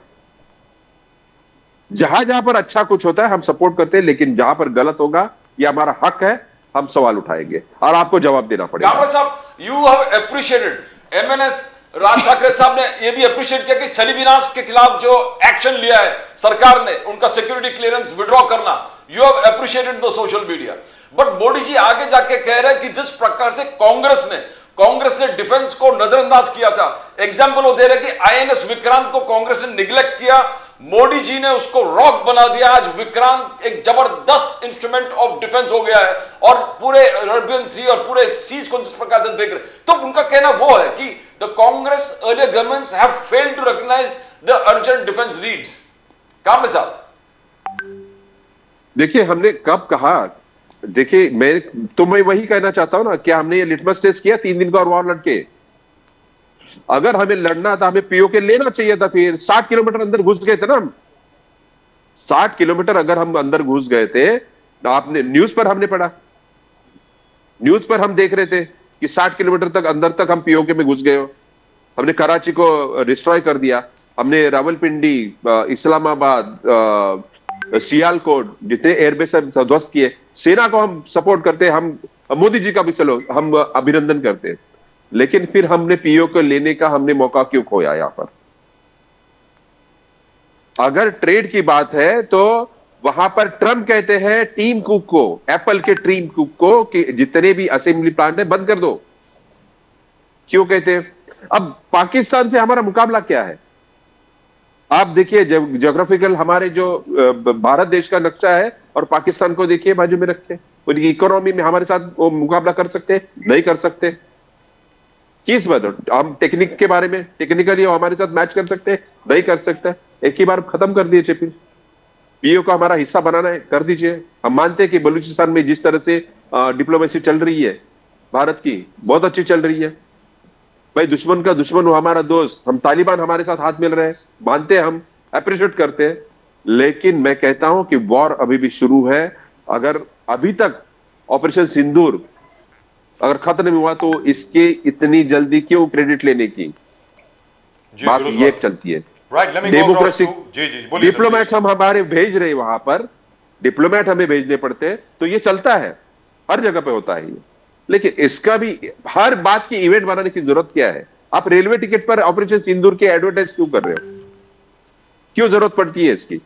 जहां जहां पर अच्छा कुछ होता है हम सपोर्ट करते हैं, लेकिन जहां पर गलत होगा, ये हमारा हक है, हम सवाल उठाएंगे और आपको जवाब देना पड़ेगा। कामराज साहब, you have appreciated MNS Raj Thackeray साहब ने यह भी अप्रिशिएट किया कि छली के खिलाफ जो एक्शन लिया है सरकार ने, उनका सिक्योरिटी क्लियरेंस विड्रॉ करना, you have appreciated the social media. But Modi ji आगे जाके कह रहे हैं कि जिस प्रकार से कांग्रेस ने डिफेंस को नजरअंदाज किया था, एग्जाम्पल वो दे रहे कि आईएनएस विक्रांत को कांग्रेस ने निग्लेक्ट किया, मोदी जी ने उसको रॉक बना दिया। आज विक्रांत एक जबरदस्त इंस्ट्रूमेंट ऑफ डिफेंस हो गया है और पूरे अरेबियन सी और पूरे सीज को जिस प्रकार से देख रहे, तो उनका कहना वो है कि the Congress earlier governments have failed to recognise the urgent defence needs. Kamle Sahab, देखिए हमने कब कहा, देखिए मैं वही कहना चाहता हूं ना कि हमने ये लिटमस टेस्ट किया 3 दिन का और वॉर लड़के। अगर हमें लड़ना था, हमें पीओके लेना चाहिए था। फिर 60 किलोमीटर अंदर घुस गए थे ना हम। 60 किलोमीटर अगर हम अंदर घुस गए थे, आपने न्यूज पर हमने पढ़ा, न्यूज पर हम देख रहे थे कि 60 किलोमीटर तक अंदर तक हम पीओके में घुस गए हो। हमने कराची को डिस्ट्रॉय कर दिया, हमने रावलपिंडी, इस्लामाबाद, सियालकोट जितने एयरबेस ध्वस्त किए। सेना को हम सपोर्ट करते, हम मोदी जी का भी चलो हम अभिनंदन करते, लेकिन फिर हमने पीओ को लेने का हमने मौका क्यों खोया? यहां पर अगर ट्रेड की बात है तो वहां पर ट्रम्प कहते हैं टीम कुक को, एप्पल के टीम कुक को, कि जितने भी असेंबली प्लांट है बंद कर दो। क्यों कहते हैं? अब पाकिस्तान से हमारा मुकाबला क्या है? आप देखिए ज्योग्राफिकल हमारे जो भारत देश का नक्शा है और पाकिस्तान को देखिए बाजू में रखते, उनकी इकोनॉमी में हमारे साथ वो मुकाबला कर सकते? नहीं कर सकते। किस बात, हम टेक्निक के बारे में, टेक्निकली हमारे साथ मैच कर सकते हैं, नहीं कर सकते, एक ही बार खत्म कर दिए चेपी। पीओ का हमारा हिस्सा बनाना है, कर दीजिए। हम मानते हैं कि बलूचिस्तान में जिस तरह से डिप्लोमेसी चल रही है भारत की, बहुत अच्छी चल रही है। भाई दुश्मन का दुश्मन वो हमारा दोस्त, हम तालिबान हमारे साथ हाथ मिल रहे हैं, मानते हैं, हम अप्रिशिएट करते हैं। लेकिन मैं कहता हूं कि वॉर अभी भी शुरू है। अगर अभी तक ऑपरेशन सिंदूर अगर खत्म नहीं हुआ तो इसके इतनी जल्दी क्यों क्रेडिट लेने की जी बात फिरोज ये भाई। चलती है। Right, let me go across democracy, to जी जी बोलिए सर, डिप्लोमेट हम हमारे भेज रहे वहां पर, डिप्लोमेट हमें भेजने पड़ते हैं, तो ये चलता है, हर जगह पे होता है ये। लेकिन इसका भी हर बात की इवेंट बनाने की जरूरत क्या है? आप रेलवे टिकट पर ऑपरेशन सिंदूर के एडवर्टाइज क्यों कर रहे हो? क्यों जरूरत पड़ती है इसकी?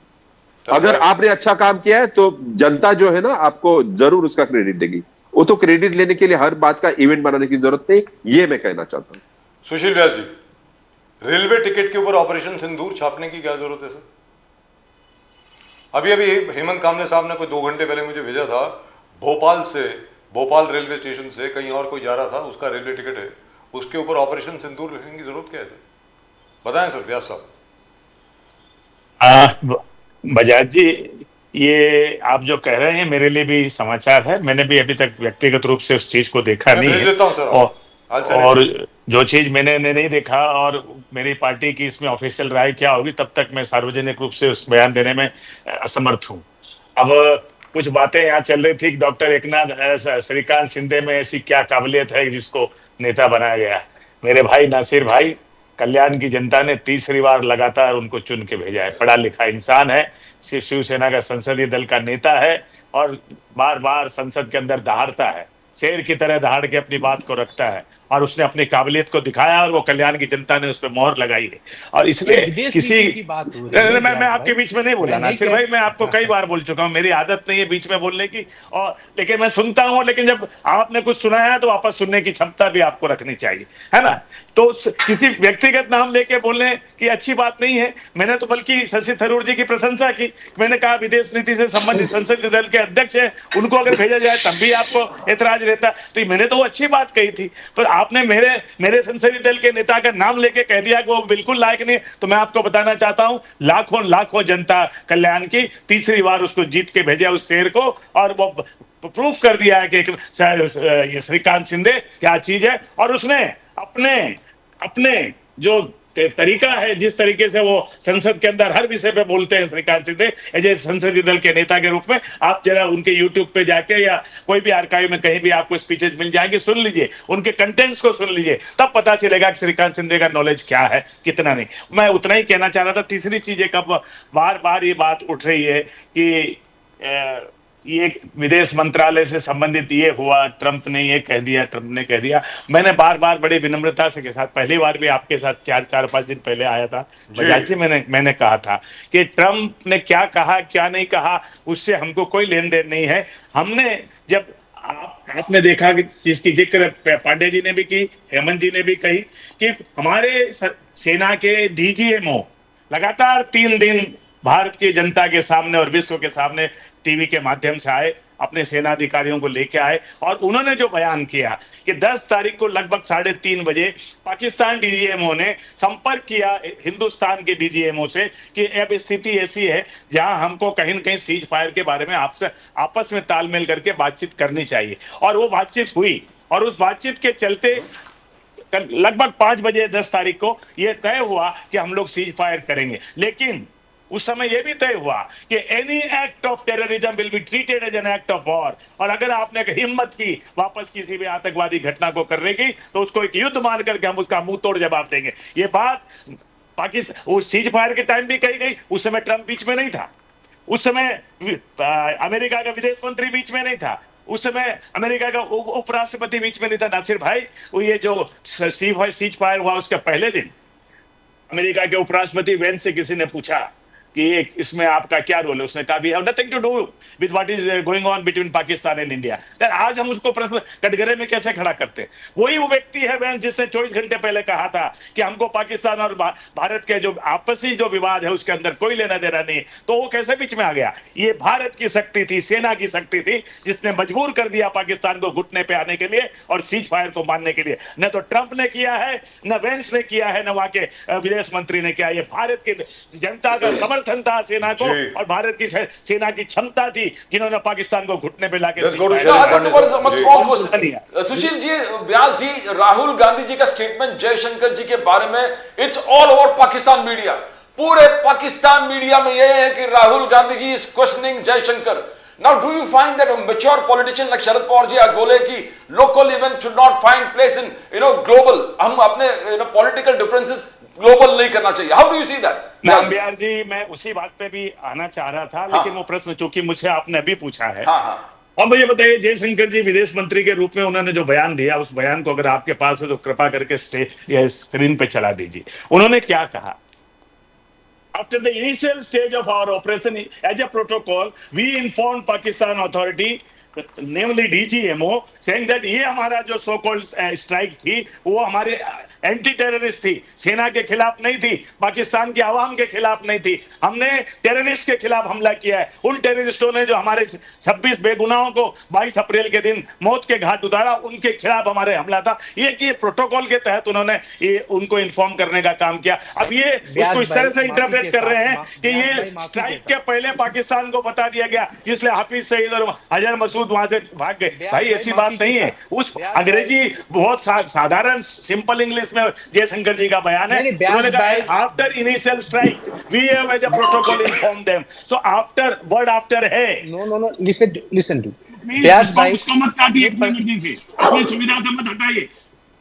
अगर आपने अच्छा काम किया है तो जनता जो है ना आपको जरूर उसका क्रेडिट देगी। वो तो क्रेडिट लेने के लिए हर बात का इवेंट बनाने की जरूरत नहीं, ये मैं कहना चाहता हूं। सुशील व्यास जी, रेलवे टिकट के ऊपर ऑपरेशन सिंदूर छापने की क्या जरूरत है सर? अभी अभी हेमंत कामले साहब ने कोई 2 घंटे पहले मुझे भेजा था, भोपाल रेलवे स्टेशन से कहीं और कोई जा रहा था, उसका रेलवे टिकट है, उसके ऊपर ऑपरेशन सिंदूर लिखने की जरूरत क्या है सर? बताएं सर व्यास साहब। बजाज जी, ये आप जो कह रहे हैं मेरे लिए भी समाचार है। मैंने भी अभी तक व्यक्तिगत रूप से उस चीज को देखा मैं नहीं भेज है। देता हूं सर, और जो चीज मैंने नहीं देखा और मेरी पार्टी की इसमें ऑफिशियल राय क्या होगी, तब तक मैं सार्वजनिक रूप से उस बयान देने में असमर्थ हूँ। अब कुछ बातें यहाँ चल रही थी, डॉक्टर एकनाथ श्रीकांत शिंदे में ऐसी क्या काबिलियत है जिसको नेता बनाया गया। मेरे भाई नासिर भाई, कल्याण की जनता ने तीसरी बार लगातार उनको चुन के भेजा है। पढ़ा लिखा इंसान है, शिवसेना का संसदीय दल का नेता है और बार बार संसद के अंदर दहाड़ता है, शेर की तरह दहाड़ के अपनी बात को रखता है और उसने अपनी काबिलियत को दिखाया और वो कल्याण की जनता ने उस पर मोहर लगाई है। और इसलिए विदेश किसी नीति की बात हो रही है, मैं आपके भाई। बीच में नहीं बोला मैं ना नहीं सिर्फ कह- भाई, मैं आपको कई बार बोल चुका हूँ, मेरी आदत नहीं है बीच में बोलने की। और लेकिन मैं सुनता हूँ, लेकिन जब आपने कुछ सुनाया है तो वापस सुनने की क्षमता भी आपको रखनी चाहिए, है ना? तो किसी व्यक्तिगत नाम लेके बोलने की अच्छी बात नहीं है। मैंने तो बल्कि शशि थरूर जी की प्रशंसा की। मैंने कहा विदेश नीति से संबंधित संसदीय दल के अध्यक्ष हैं, उनको अगर भेजा जाए तब भी आपको ऐतराज रहता। तो मैंने तो वो अच्छी बात कही थी, पर आपने मेरे संसदीय दल के नेता का नाम लेके कह दिया कि वो बिल्कुल लायक नहीं। तो मैं आपको बताना चाहता हूं, लाखों लाखों जनता कल्याण की तीसरी बार उसको जीत के भेजा उस शेर को, और वो प्रूफ कर दिया है कि ये श्रीकांत शिंदे क्या चीज है। और उसने अपने जो तरीका है, जिस तरीके से वो संसद के अंदर हर विषय पे बोलते हैं श्रीकांत शिंदे एज ए संसदीय दल के नेता के रूप में, आप जरा उनके यूट्यूब पे जाके या कोई भी आर्काइव में कहीं भी आपको स्पीचेज मिल जाएंगे, सुन लीजिए, उनके कंटेंट्स को सुन लीजिए, तब पता चलेगा कि श्रीकांत शिंदे का नॉलेज क्या है, कितना नहीं। मैं उतना ही कहना चाह रहा था। तीसरी चीज एक, अब बार बार ये बात उठ रही है कि ये विदेश मंत्रालय से संबंधित ये हुआ, ट्रंप ने ये कह दिया, ट्रंप ने कह दिया। मैंने बार बार बड़ी विनम्रता से के साथ, पहली बार भी आपके साथ 4-5 दिन पहले आया था बजाज जी, मैंने कहा था कि ट्रंप ने क्या कहा क्या नहीं कहा उससे हमको कोई लेन देन नहीं है। हमने जब आपने देखा कि जिसकी जिक्र पांडे जी ने भी की, हेमंत जी ने भी कही, कि हमारे सेना के डीजीएमओ लगातार 3 दिन भारत की जनता के सामने और विश्व के सामने टीवी के माध्यम से आए, अपने सेना अधिकारियों को लेके आए, और उन्होंने जो बयान किया कि 10 तारीख को लगभग 3:30 बजे पाकिस्तान डीजीएमओ ने संपर्क किया हिंदुस्तान के डीजीएमओ से कि अब स्थिति ऐसी है जहां हमको कहीं न कहीं सीज फायर के बारे में आपसे आपस में तालमेल करके बातचीत करनी चाहिए। और वो बातचीत हुई, और उस बातचीत के चलते लगभग 5 बजे 10 तारीख को यह तय हुआ कि हम लोग सीज फायर करेंगे। लेकिन उस समय यह भी तय हुआ कि any act of terrorism will be treated as an act of war, और अगर आपने हिम्मत की वापस किसी भी आतंकवादी घटना को करने की तो उसको एक युद्ध मान करके हम उसका मुंह तोड़ जवाब देंगे। ये बात पाकिस्तान वो सीज फायर के टाइम भी कही गई। उस समय ट्रंप बीच में नहीं था, उस समय अमेरिका का विदेश मंत्री बीच में नहीं था, उस समय अमेरिका का उपराष्ट्रपति बीच में नहीं था। नासिर भाई, वो ये जो सीज फायर हुआ उसके पहले दिन अमेरिका के उपराष्ट्रपति वेंस से किसी ने पूछा कि एक इसमें आपका क्या रोल है, उसने कहा we have nothing to do with what is going on between Pakistan and India. आज हम उसको प्रश्न कटघरे में कैसे खड़ा करते हैं? वही वो व्यक्ति है बहन जिसने 24 घंटे पहले कहा था कि हमको पाकिस्तान और भारत के जो आपसी जो विवाद है उसके अंदर कोई लेना देना नहीं। तो वो कैसे बीच में आ गया? ये भारत की शक्ति थी, सेना की शक्ति थी, जिसने मजबूर कर दिया पाकिस्तान को घुटने पे आने के लिए और सीज फायर को मानने के लिए। न तो ट्रंप ने किया है, न वेंस ने किया है, न वहां के विदेश मंत्री ने किया। ये भारत की जनता का समर्थन था सेना को, और भारत की सेना की क्षमता थी जिन्होंने पाकिस्तान को घुटने पे लाके Let's go to No, that's a very much small Yeah. question. Sushil ji, व्यास जी, राहुल गांधी जी का स्टेटमेंट जयशंकर जी के बारे में, it's all over Pakistan media. पूरे पाकिस्तान मीडिया में यह है कि Rahul Gandhi ji is questioning Jaishankar. Now, do you find that a mature politician like Sharad Pawar ji are बोले कि local events should not find place in global? हम अपने political differences global नहीं करना चाहिए। How do you see that? नामबिहार जी, मैं उसी बात पे भी आना चाह रहा था, लेकिन वो प्रश्न चूंकि मुझे आपने अभी पूछा है। हाँ हाँ। अब मुझे बताइए, जयशंकर जी विदेश मंत्री के रूप में उन्होंने जो बयान दिया, उस बयान को अगर आपके पास है तो कृपा करके स्क्रीन पे चला दीजिए। उन्होंने क्या कहा? After the initial stage of our operation as a protocol, we informed Pakistan authority, namely DGMO, saying that ये हमारा जो so called strike थी वो हमारे एंटी टेररिस्ट थी, सेना के खिलाफ नहीं थी, पाकिस्तान की आवाम के खिलाफ नहीं थी। हमने टेररिस्ट के खिलाफ हमला किया है। उन टेररिस्टों ने जो हमारे 26 बेगुनाहों को 22 अप्रैल के दिन मौत के घाट उतारा, उनके खिलाफ हमारे हमला था। ये कि प्रोटोकॉल के तहत उन्होंने ये उनको इन्फॉर्म करने का काम किया। अब ये उसको इस तरह से इंटरप्रेट कर रहे हैं कि ये स्ट्राइक के पहले पाकिस्तान को बता दिया गया, जिसलिए हाफिज सईद और अजहर मसूद वहां से भाग गए। भाई ऐसी बात नहीं है। उस अंग्रेजी बहुत साधारण सिंपल इंग्लिश में जयशंकर जी का बयान है। उन्होंने कहा after initial strike we have as a protocol inform them. So afterward after है। No listen to Vyas bhai, उसको मत काटिए, अपनी सुविधा से मत हटाइए।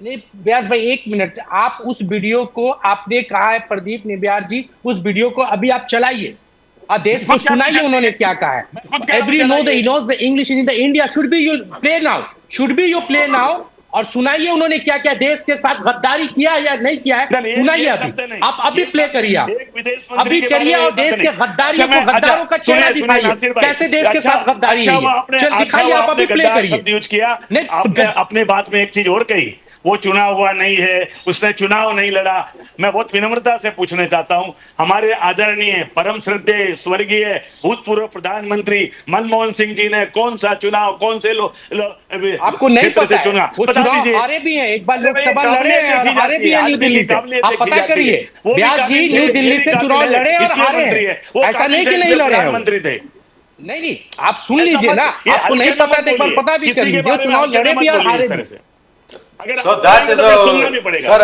नहीं व्यास भाई, एक मिनट, आप उस वीडियो को आपने कहा है प्रदीप निब्यार जी, उस वीडियो को अभी आप चलाइए और देश को सुनाइए उन्होंने क्या कहा है। Every know the English in the India should be you play now और सुनाइए उन्होंने क्या क्या देश के साथ गद्दारी किया या नहीं किया है। सुनाइए अभी, आप अभी प्ले करिए, अभी करिए और देश के गद्दारियों को, गद्दारों का चेहरा दिखाइए, कैसे देश के साथ गद्दारी है। चल दिखाइए, आप अभी प्ले करिए। यूज किया, अपने बात में एक चीज और कही, वो चुना हुआ नहीं है, उसने चुनाव नहीं लड़ा। मैं बहुत विनम्रता से पूछना चाहता हूं, हमारे आदरणीय परम श्रद्धेय स्वर्गीय भूतपूर्व प्रधानमंत्री मनमोहन सिंह जी ने कौन सा चुनाव, कौन से आपको नहीं पता है? चुना, वो चुनाव हारे भी हैं, एक बार लोकसभा लड़े हैं, हारे भी हैं न्यू दिल्ली से। आप पता करिए, व्यास जी न्यू दिल्ली से चुनाव लड़े और हारे हैं, ऐसा नहीं कि नहीं लड़े हैं। मंत्री थे। नहीं, आप सुन लीजिए ना, आपको नहीं पता तो एक बार पता भी करिए, जो चुनाव लड़े भी और हारे भी। So that is sir,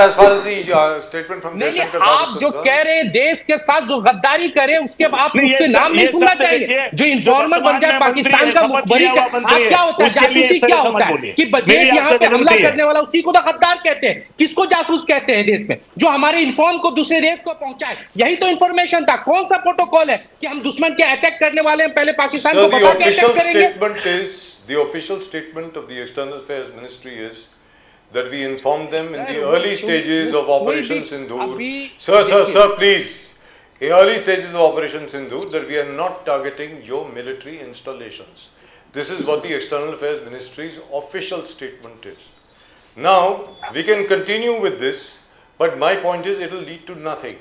as far as the statement from नहीं, Jayशंकर आप जो कह रहे हैं देश के साथ जो गद्दारी करे उसके आप उसके नाम नहीं सुनना चाहिए। जो इन्फॉर्मर बन जाए पाकिस्तान का मुखबरी का, आप क्या होता है, जासूसी क्या होता है कि देश यहाँ पे हमला करने वाला उसी को तो गद्दार कहते हैं। किसको जासूस कहते हैं देश में? जो हमारे इन्फॉर्म को दूसरे देश को पहुंचाए, यही तो इन्फॉर्मेशन था। कौन सा प्रोटोकॉल है कि हम दुश्मन के अटैक करने वाले हैं, पहले पाकिस्तान को बता के अटैक करेंगे। The official statement of the External Affairs Ministry is that we informed them in the early stages of Operation Sindoor. Sir, please. In early stages of Operation Sindoor, that we are not targeting your military installations. This is what the External Affairs Ministry's official statement is. Now, we can continue with this, but my point is it will lead to nothing.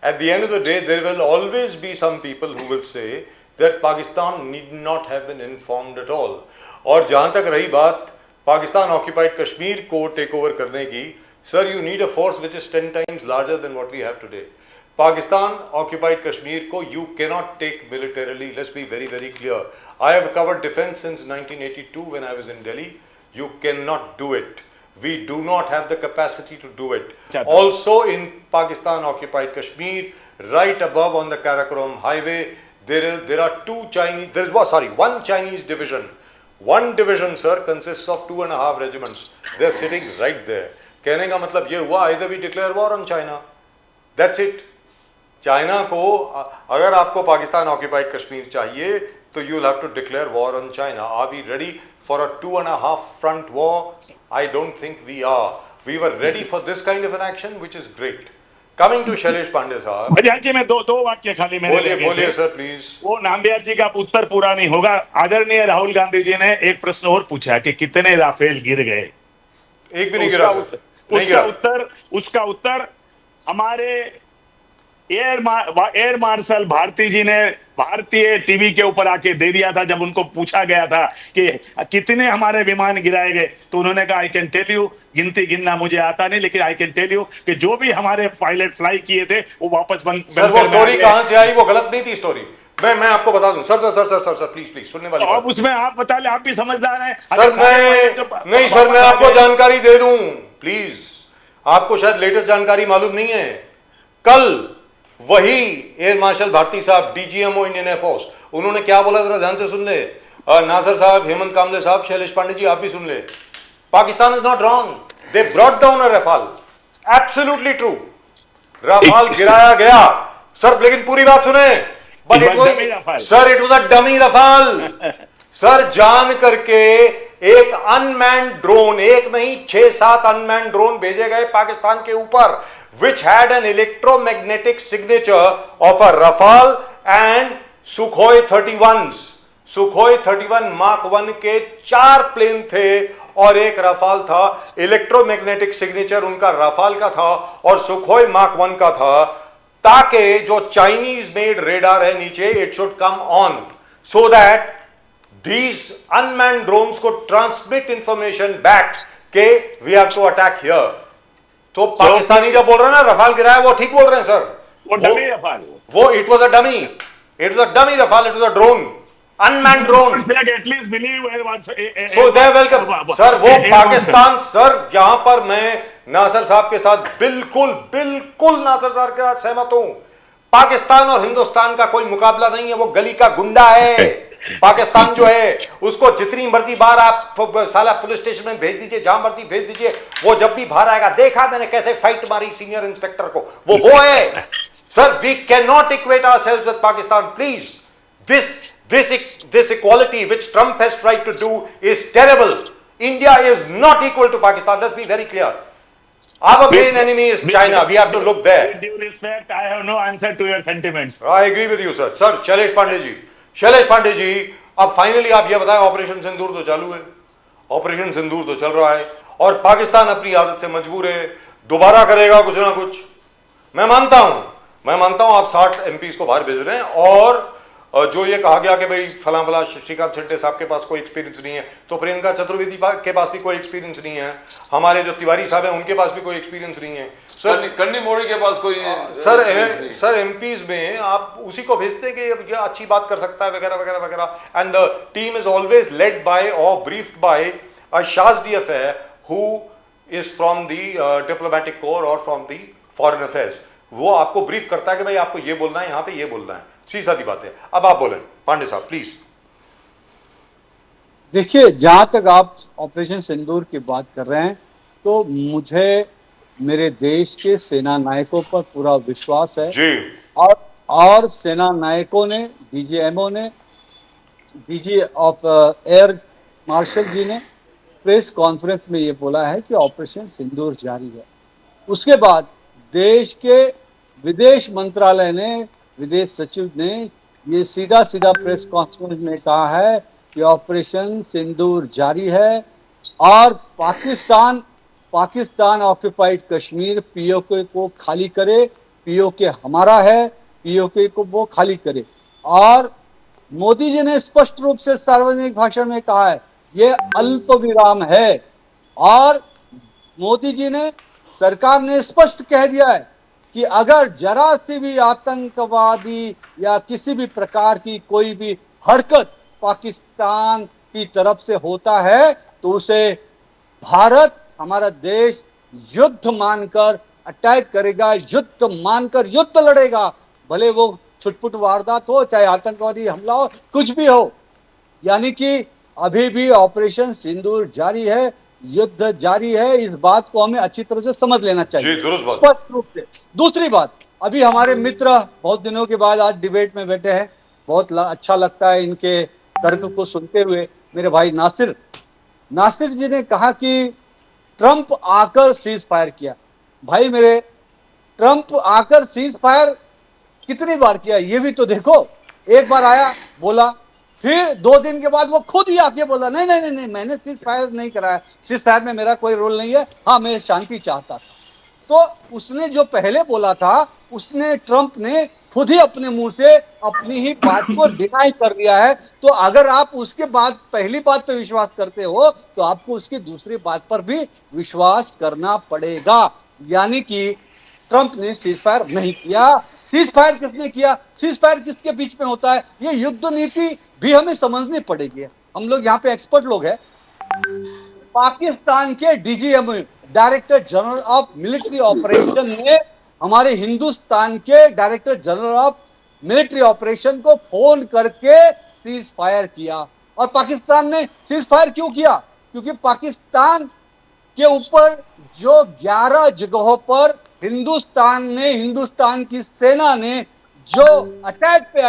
At the end of the day, there will always be some people who will say that Pakistan need not have been informed at all. और जहाँ तक रही बात Pakistan occupied Kashmir को take over करने की, sir you need a force which is 10 times larger than what we have today. Pakistan occupied Kashmir को you cannot take militarily, let's be very very clear. I have covered defence since 1982 when I was in Delhi. You cannot do it. We do not have the capacity to do it. Also in Pakistan occupied Kashmir, right above on the Karakoram highway, there are one Chinese division. One division, sir, consists of 2.5 regiments. They're sitting right there. कहने का मतलब ये हुआ, either we declare war on China. That's it. China को, अगर आपको Pakistan occupied Kashmir चाहिए तो you will have to declare war on China. Are we ready for a 2.5 front war? I don't think we are. We were ready for this kind of an action, which is great. Coming to Shailesh Pandey sahab, Bajaj जी, मैं दो वाक्य खाली मैंने बोलिए लगे थे। बोलिए sir please. वो नामदेव जी का उत्तर पूरा नहीं होगा। आदरणीय राहुल गांधी जी ने एक प्रश्न और पूछा कि कितने राफेल गिर गए। एक भी नहीं गिरा सर, नहीं गिरा। उसका उत्तर हमारे एयर मार्शल भारती जी ने भारतीय टीवी के ऊपर आके दे दिया था। जब उनको पूछा गया था कि कितने हमारे विमान गिराए गए, तो उन्होंने कहा आई कैन टेल यू, गिनना मुझे आता नहीं, लेकिन आई कैन टेल यू कि जो भी हमारे पायलट फ्लाई किए थे वो वापस सर वो स्टोरी कहां से आई, वो गलत नहीं थी स्टोरी। मैं आपको बता दूं sir sir sir sir sir please सुनने वाली अब उसमें आप बता ले, आप भी समझदार हैं सर। मैं नहीं सर, मैं आपको जानकारी दे दूं प्लीज। आपको शायद लेटेस्ट जानकारी मालूम नहीं है। कल वही एयर मार्शल भारती साहब, डीजीएमओ इंडियन एयरफोर्स, उन्होंने क्या बोला जरा ध्यान से सुन ले। नासर साहब, हेमंत कामले साहब, शैलेश पांडे जी, आप भी सुन ले। Pakistan is not wrong, they brought down a Rafale, absolutely true. Rafale गिराया गया सर, लेकिन पूरी बात सुने। But it was sir, it was a dummy Rafale sir. जान करके एक अनमैन्ड ड्रोन, एक नहीं 6-7 अनमैन्ड ड्रोन भेजे गए पाकिस्तान के ऊपर, which had an electromagnetic signature of a Rafale and Sukhoi 31s। Sukhoi 31 Mark 1 के 4 प्लेन थे और एक रफाल था। इलेक्ट्रोमैग्नेटिक सिग्नेचर उनका रफाल का था और सुखोई मार्क 1 का था, ताकि जो चाइनीज मेड रेडार है नीचे, it should come on so that these unmanned drones को transmit information back के we have to attack here। तो पाकिस्तानी जब बोल रहे हैं ना रफाल गिराया, वो ठीक बोल रहे हैं सर। वो डमी रफाल, वो it was a dummy, it was a dummy Rafale, it was a drone, unmanned drone. At least believe so they welcome sir. वो पाकिस्तान सर, यहां पर मैं नासर साहब के साथ बिल्कुल बिल्कुल नासर साहब के साथ सहमत हूं। पाकिस्तान और हिंदुस्तान का कोई मुकाबला नहीं है, वो गली का गुंडा है। पाकिस्तान जो है उसको जितनी मर्जी बार आप साला पुलिस स्टेशन में भेज दीजिए, जहां मर्जी भेज दीजिए, वो जब भी बाहर आएगा, देखा मैंने कैसे फाइट मारी सीनियर इंस्पेक्टर को, वो है sir. We can not equate ourselves with Pakistan please. This equality which Trump has tried to do is terrible. India is not equal to Pakistan. Let's be very clear. Our main enemy is China. We have to look there. With due respect, I have no answer to your sentiments. I agree with you, sir. Sir, Shailesh Pande ji, अब finally आप ये बताएं, operation सिंदूर तो चालू है, operation सिंदूर तो चल रहा है और पाकिस्तान अपनी आदत से मजबूर है, दोबारा करेगा कुछ ना कुछ। मैं मानता हूं आप 60 एमपीज को बाहर भेज रहे हैं और जो ये कहा गया कि भाई फला श्रीकांत शिंदे साहब के पास कोई एक्सपीरियंस नहीं है, तो प्रियंका चतुर्वेदी के पास भी कोई एक्सपीरियंस नहीं है, हमारे जो तिवारी साहब हैं उनके पास भी कोई एक्सपीरियंस नहीं है सर। कन्नी मोड़ी के पास कोई सर एमपीज में आप उसी को भेजते हैं कि ये अच्छी बात कर सकता है वगैरह वगैरह वगैरह। And the team is always led by और ब्रीफ्ड बाय अ शाज़दी d'affaires who is from the diplomatic corps और फ्रॉम द फॉरेन अफेयर्स। वो आपको ब्रीफ करता है कि भाई आपको ये बोलना है, यहाँ पे ये बोलना है, सीधी सादी बात है। अब आप बोलें पांडे साहब प्लीज। देखिए, जहां तक आप ऑपरेशन सिंदूर की बात कर रहे हैं, तो मुझे मेरे देश के सेना नायकों पर पूरा विश्वास है जी। और सेना नायकों ने, डीजीएमओ ने, डीजी ऑफ एयर मार्शल जी ने प्रेस कॉन्फ्रेंस में ये बोला है कि ऑपरेशन सिंदूर जारी है। उसके बाद देश के विदेश मंत्रालय ने, विदेश सचिव ने ये सीधा प्रेस कॉन्फ्रेंस में कहा है कि ऑपरेशन सिंदूर जारी है और पाकिस्तान ऑक्युपाइड कश्मीर पीओके को खाली करे, पीओके हमारा है, पीओके को वो खाली करे। और मोदी जी ने स्पष्ट रूप से सार्वजनिक भाषण में कहा है ये अल्प विराम है और मोदी जी ने, सरकार ने स्पष्ट कह दिया है कि अगर जरा सी भी आतंकवादी या किसी भी प्रकार की कोई भी हरकत पाकिस्तान की तरफ से होता है तो उसे भारत, हमारा देश युद्ध मानकर अटैक करेगा, युद्ध मानकर युद्ध लड़ेगा, भले वो छुटपुट वारदात हो, चाहे आतंकवादी हमला हो, कुछ भी हो। यानी कि अभी भी ऑपरेशन सिंदूर जारी है, युद्ध जारी है। इस बात को हमें अच्छी तरह से समझ लेना चाहिए स्पष्ट रूप से। दूसरी बात, अभी हमारे मित्र बहुत दिनों के बाद आज डिबेट में बैठे हैं, बहुत अच्छा लगता है इनके तर्क को सुनते हुए। मेरे भाई नासिर जी ने कहा कि ट्रंप आकर सीज फायर किया। भाई मेरे, ट्रंप आकर सीज फायर कितनी बार किया ये भी तो देखो। एक बार आया बोला, फिर 2 दिन के बाद वो खुद ही आके बोला नहीं नहीं नहीं नहीं मैंने सीज फायर नहीं कराया, सीज फायर में मेरा कोई रोल नहीं है, हाँ मैं शांति चाहता था। तो उसने जो पहले बोला था उसने ट्रंप ने खुद ही अपने मुंह से अपनी ही बात को डिनाई कर दिया है। तो अगर आप उसके बाद पहली बात पे विश्वास करते हो तो आपको उसकी दूसरी बात पर भी विश्वास करना पड़ेगा। यानी कि ट्रंप ने सीज फायर नहीं किया। सीज फायर किसने किया, सीज फायर किसके बीच में होता है, ये युद्ध नीति भी हमें समझनी पड़ेगी। हम लोग यहाँ पे एक्सपर्ट लोग हैं। पाकिस्तान के DGM director general of military operation ने हमारे हिंदुस्तान के director general of military operation को फोन करके सीज फायर किया। और पाकिस्तान ने सीज फायर क्यों किया, क्योंकि पाकिस्तान के ऊपर जो 11 जगहों पर हिंदुस्तान की सेना ने जो अटैक पे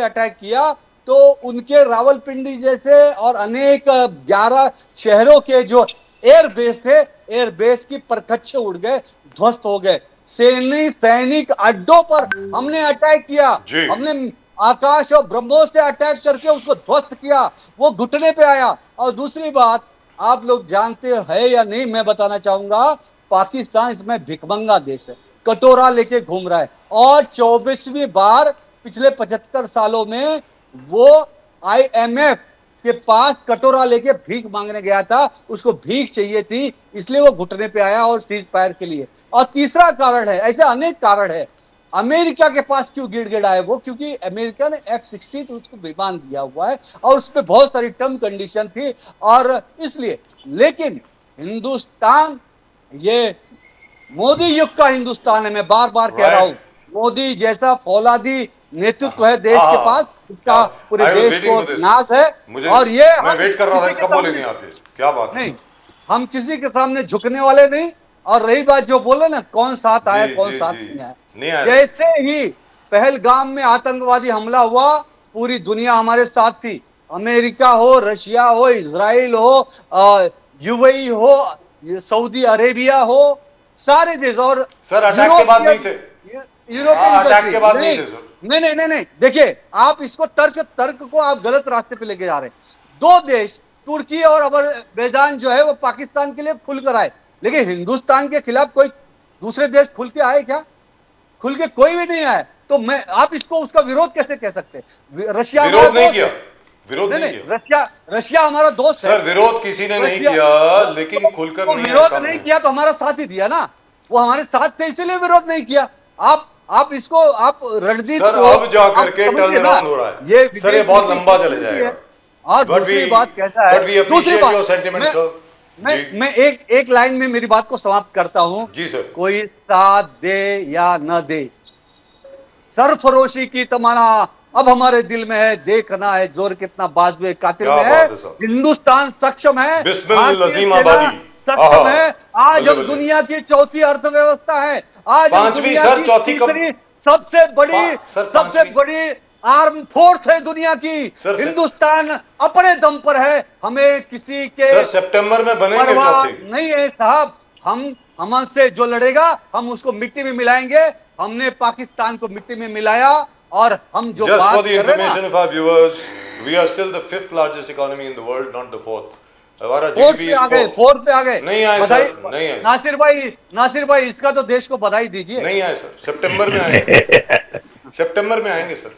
अटैक किया, तो उनके रावलपिंडी जैसे और अनेक 11 शहरों के जो एयरबेस थे, एयरबेस की परखच्चे उड़ गए, ध्वस्त हो गए। सैनिक अड्डों पर हमने अटैक किया, हमने आकाश और ब्रह्मोस से अटैक करके उसको ध्वस्त किया, वो घुटने पे आया। और दूसरी बात आप लोग जानते हैं या नहीं, मैं बताना चाहूंगा, पाकिस्तान इसमें भिखमंगा देश है, कटोरा लेके घूम रहा है। और 24वीं बार पिछले 75 सालों में वो IMF के पास कटोरा लेके भीख मांगने गया था, उसको भीख चाहिए थी, इसलिए वो घुटने पे आया और सीज फायर के लिए। और तीसरा कारण है, ऐसे अनेक कारण है, अमेरिका के पास क्यों गिड़गिड़ाए वो, क्योंकि अमेरिका ने F-16 उसको विमान दिया हुआ है और उसमें बहुत सारी टर्म कंडीशन थी और इसलिए। लेकिन हिंदुस्तान ये मोदी युग का हिंदुस्तान है, मैं बार बार कह रहा हूं। मोदी जैसा फौलादी नेतृत्व है देश के पास, इसका पूरे देश को नाज है। और ये मैं वेट कर रहा था कब बोलेंगे आप, ये क्या बात नहीं, हम किसी के सामने झुकने वाले नहीं। और रही बात जो बोले ना कौन साथ आया कौन साथ नहीं आया, जैसे ही पहलगाम में आतंकवादी हमला हुआ पूरी दुनिया हमारे साथ थी, अमेरिका हो, रशिया हो, इजराइल हो, UAE हो, सऊदी अरेबिया हो, सारे देश। और सर अटैक के बाद नहीं थे, यूरोपियन अटैक के बाद नहीं थे सर। नहीं, देखिए आप इसको तर्क को आप गलत रास्ते पे लेके जा रहे हैं। 2 देश तुर्की और अजरबैजान जो है वो पाकिस्तान के लिए खुलकर आए, लेकिन हिंदुस्तान के खिलाफ कोई दूसरे देश खुल के आए क्या? खुल के कोई भी नहीं आया। तो मैं आप इसको उसका विरोध कैसे कह सकते हैं? रशिया विरोध नहीं किया, विरोध नहीं किया। रशिया हमारा दोस्त है सर, विरोध किसी ने नहीं किया, लेकिन खुलकर नहीं विरोध नहीं किया तो हमारा साथ ही दिया ना, वो हमारे साथ थे इसीलिए विरोध नहीं किया। आप इसको आप रणनीति सर अब जाकर के टर्न अराउंड हो रहा है ये सर, ये बहुत लंबा चले जाएगा। और दूसरी बात कैसा है, दूसरी बात मैं एक लाइन में मेरी बात को समाप्त करता हूं। जी सर। कोई साथ दे या न दे, सरफरोशी की तमन्ना अब हमारे दिल में है, देखना है जोर कितना बाजुए कातिल में है। हिंदुस्तान सक्षम है, सक्षम है। आज हम दुनिया की चौथी अर्थव्यवस्था है, आज हम दुनिया की तीसरी सबसे बड़ी आर्म फोर्स है दुनिया की। हिंदुस्तान अपने दम पर है, हमें किसी के सर सितंबर में बनेंगे चौथी नहीं है साहब। हमसे जो लड़ेगा हम उसको मिट्टी में मिलाएंगे। हमने पाकिस्तान को मिट्टी में मिलाया और हम जो Just for the information of our viewers, we are still the 5th largest economy in the world, not the 4th. हमारा GDP फोर्थ पे आ गए। नहीं आए सर, नहीं आए। नासिर भाई इसका तो देश को बधाई दीजिए। नहीं आए सर, सितंबर में आएंगे, सितंबर में आएंगे सर।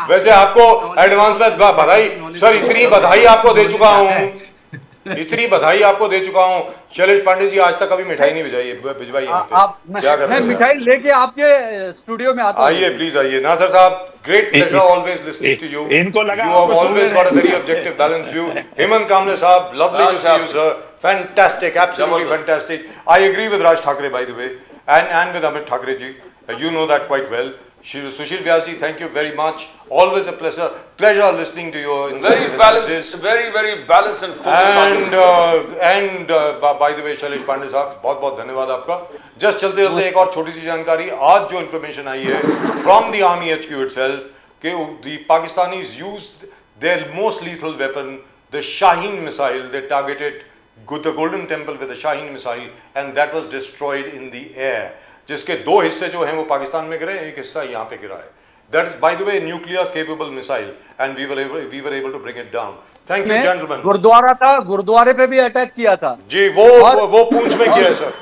वैसे आपको एडवांस में बधाई सर, इतनी बधाई आपको दे चुका हूँ, इतनी बधाई आपको दे चुका हूँ। शैलेश पांडे जी आज तक कभी मिठाई नहीं भिजवाई मैं मिठाई लेके आपके स्टूडियो में आता हूं। आइए प्लीज आइए। नासिर साहब, great pleasure always listening to you. इनको लगा you have always got a very objective, balanced view. Hemant Kamble साहब, lovely to see you sir. Fantastic, absolutely fantastic. I agree with Raj Thackeray by the way, and with Amit Thackeray ji. You know that quite well. Sushil Vyas ji, thank you very much. Always a pleasure listening to your very balanced, very balanced and focused. And by the way, Shailesh Pandey साहब, बहुत बहुत धन्यवाद आपका। Just चलते एक और छोटी सी जानकारी, आज जो इन्फॉर्मेशन आई है from the Army HQ itself कि the Pakistanis used their most lethal weapon, the Shaheen missile. They targeted the Golden Temple with the Shaheen missile, and that was destroyed in the air. जिसके 2 हिस्से जो हैं वो पाकिस्तान में गिरे, एक हिस्सा यहाँ पे गिरा है. That is, by the way, nuclear capable missile, and we were able to bring it down. Thank you, में gentlemen. गुरुद्वारा था, गुरुद्वारे पे भी अटैक किया था. जी, और- वो पूंछ में किया है सर.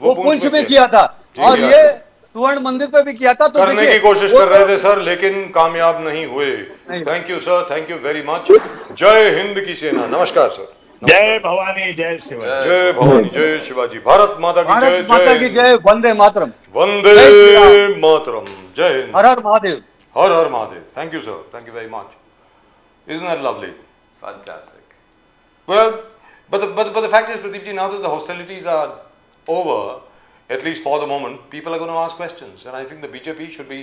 वो पुंछ में किया था जी, और किया ये था. स्वर्ण मंदिर पे भी किया था. तो करने देखिए, की कोशिश वो कर रहे तो- थे सर, लेकिन कामयाब नहीं हुए. नहीं। Thank you sir, thank you very much. जय हिंद की सेना. नमस्कार सर. जय भवानी जय शिवाजी. जय भवानी, जय शिवाजी. भारत माता की जय. भारत माता की जय. वंदे मातरम. वंदे जय श्री राम. मातरम. जय हिंद. हर हर महादेव. हर हर Mahadev. Thank you sir, thank you very much. Isn't that lovely? Fantastic. Well, but the fact is, Pradeep ji, now that the hostilities are over, at least for the moment, people are going to ask questions, and I think the BJP should be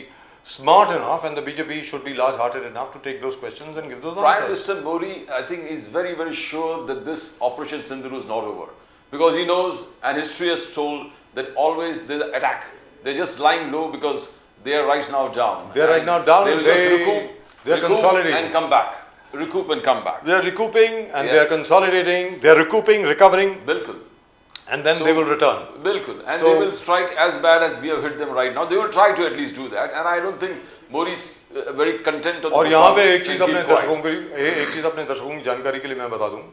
smart enough, and the BJP should be large-hearted enough to take those questions and give those Prime answers. Minister Modi, I think, is very, very sure that this Operation Sindhu is not over. Because he knows, and history has told, that always they attack. They're just lying low because they are right now down. They are right now down, They will they- just recoup, they are consolidating. and come back. Recoup and come back. They are recouping and they are Yes. consolidating. They are recouping, recovering, Bilkul. and then So- they will return. Bilkul. And So- they will strike as bad as we have hit them right now. They will try to at least do that. And I don't think Modi's very content on और the यहाँ पे performance एक चीज and अपने keep quiet. दर्शकों की एक चीज अपने दर्शकों की जानकारी के लिए मैं बता दूं.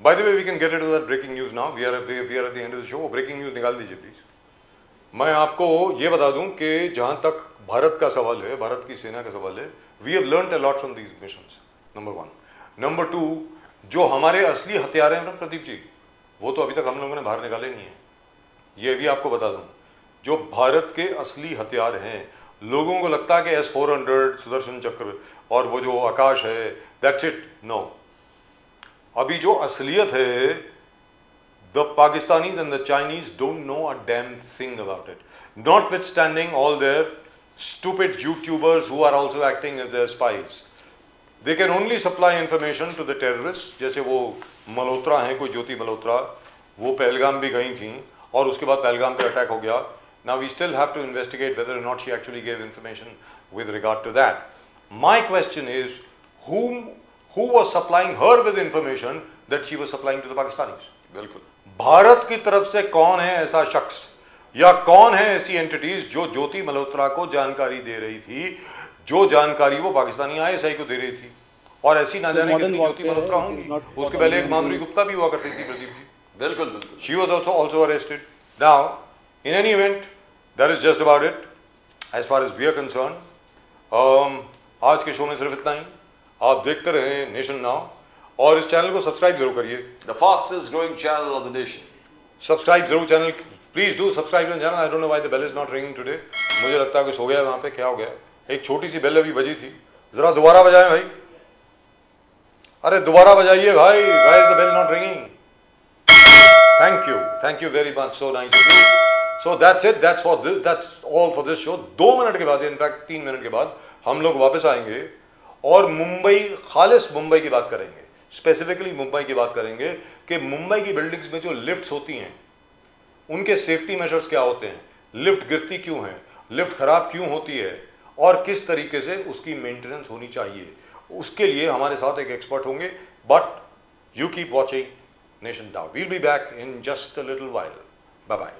By the way, we can get into that breaking news now. We are at the end of the show. Breaking news निकाल दीजिए प्लीज. मैं आपको ये बता दूं कि जहां तक भारत का सवाल है, भारत की सेना का सवाल है, we have learned a lot from these missions. Number 1. Number 2, जो हमारे असली हथियार हैं ना प्रदीप जी, वो तो अभी तक हम लोगों ने बाहर निकाले नहीं है. ये भी आपको बता दूं, जो भारत के असली हथियार हैं, लोगों को लगता है कि S-400, सुदर्शन चक्र और वो जो आकाश है, दैट्स इट. नो, अभी जो असलियत है, the Pakistanis and the Chinese don't know a damn thing about it. Notwithstanding all their stupid YouTubers who are also acting as their spies. They can only supply information to the terrorists. जैसे वो मल्होत्रा हैं, कोई ज्योति मल्होत्रा, वो पहलगाम भी गई थी और उसके बाद पहलगाम पे अटैक हो गया. Now we still have to investigate whether or not she actually gave information with regard to that. My question is, who was supplying her with information that she was supplying to the Pakistanis? बिल्कुल. भारत की तरफ से कौन है ऐसा शख्स या कौन है ऐसी एंटिटीज जो ज्योति मल्होत्रा को जानकारी दे रही थी, जो जानकारी वो पाकिस्तानी ISI को दे रही थी? और ऐसी ना जाने कितनी ज्योति मल्होत्रा होंगी. उसके पहले एक माधुरी गुप्ता भी हुआ करती थी प्रदीप जी. बिल्कुल बिल्कुल. She was also arrested. Now, in any event, that is just about it as far as we are concerned. आज के शो में सिर्फ इतना ही. आप देखते रहें नेशन नाउ और इस चैनल को सब्सक्राइब जरूर करिए. The fastest growing channel of the nation. Subscribe जरूर channel. Please do subscribe channel. I don't know why the bell is not ringing today. मुझे लगता है कुछ हो गया वहां पे. क्या हो गया? एक छोटी सी बेल अभी बजी थी. जरा दोबारा बजाएं भाई. अरे दोबारा बजाइए भाई. Why is the bell not ringing? Thank you very much. So nice of you. So that's it. That's all for this show. 2 minute के बाद, इनफैक्ट 3 मिनट के बाद हम लोग वापस आएंगे और मुंबई, खालिस मुंबई की बात करेंगे. स्पेसिफिकली मुंबई की बात करेंगे कि मुंबई की बिल्डिंग्स में जो लिफ्ट्स होती हैं, उनके सेफ्टी मेजर्स क्या होते हैं, लिफ्ट गिरती क्यों है, लिफ्ट खराब क्यों होती है और किस तरीके से उसकी मेंटेनेंस होनी चाहिए. उसके लिए हमारे साथ एक एक्सपर्ट होंगे. But you keep watching Nation Now. We'll be back in just a little while. Bye bye.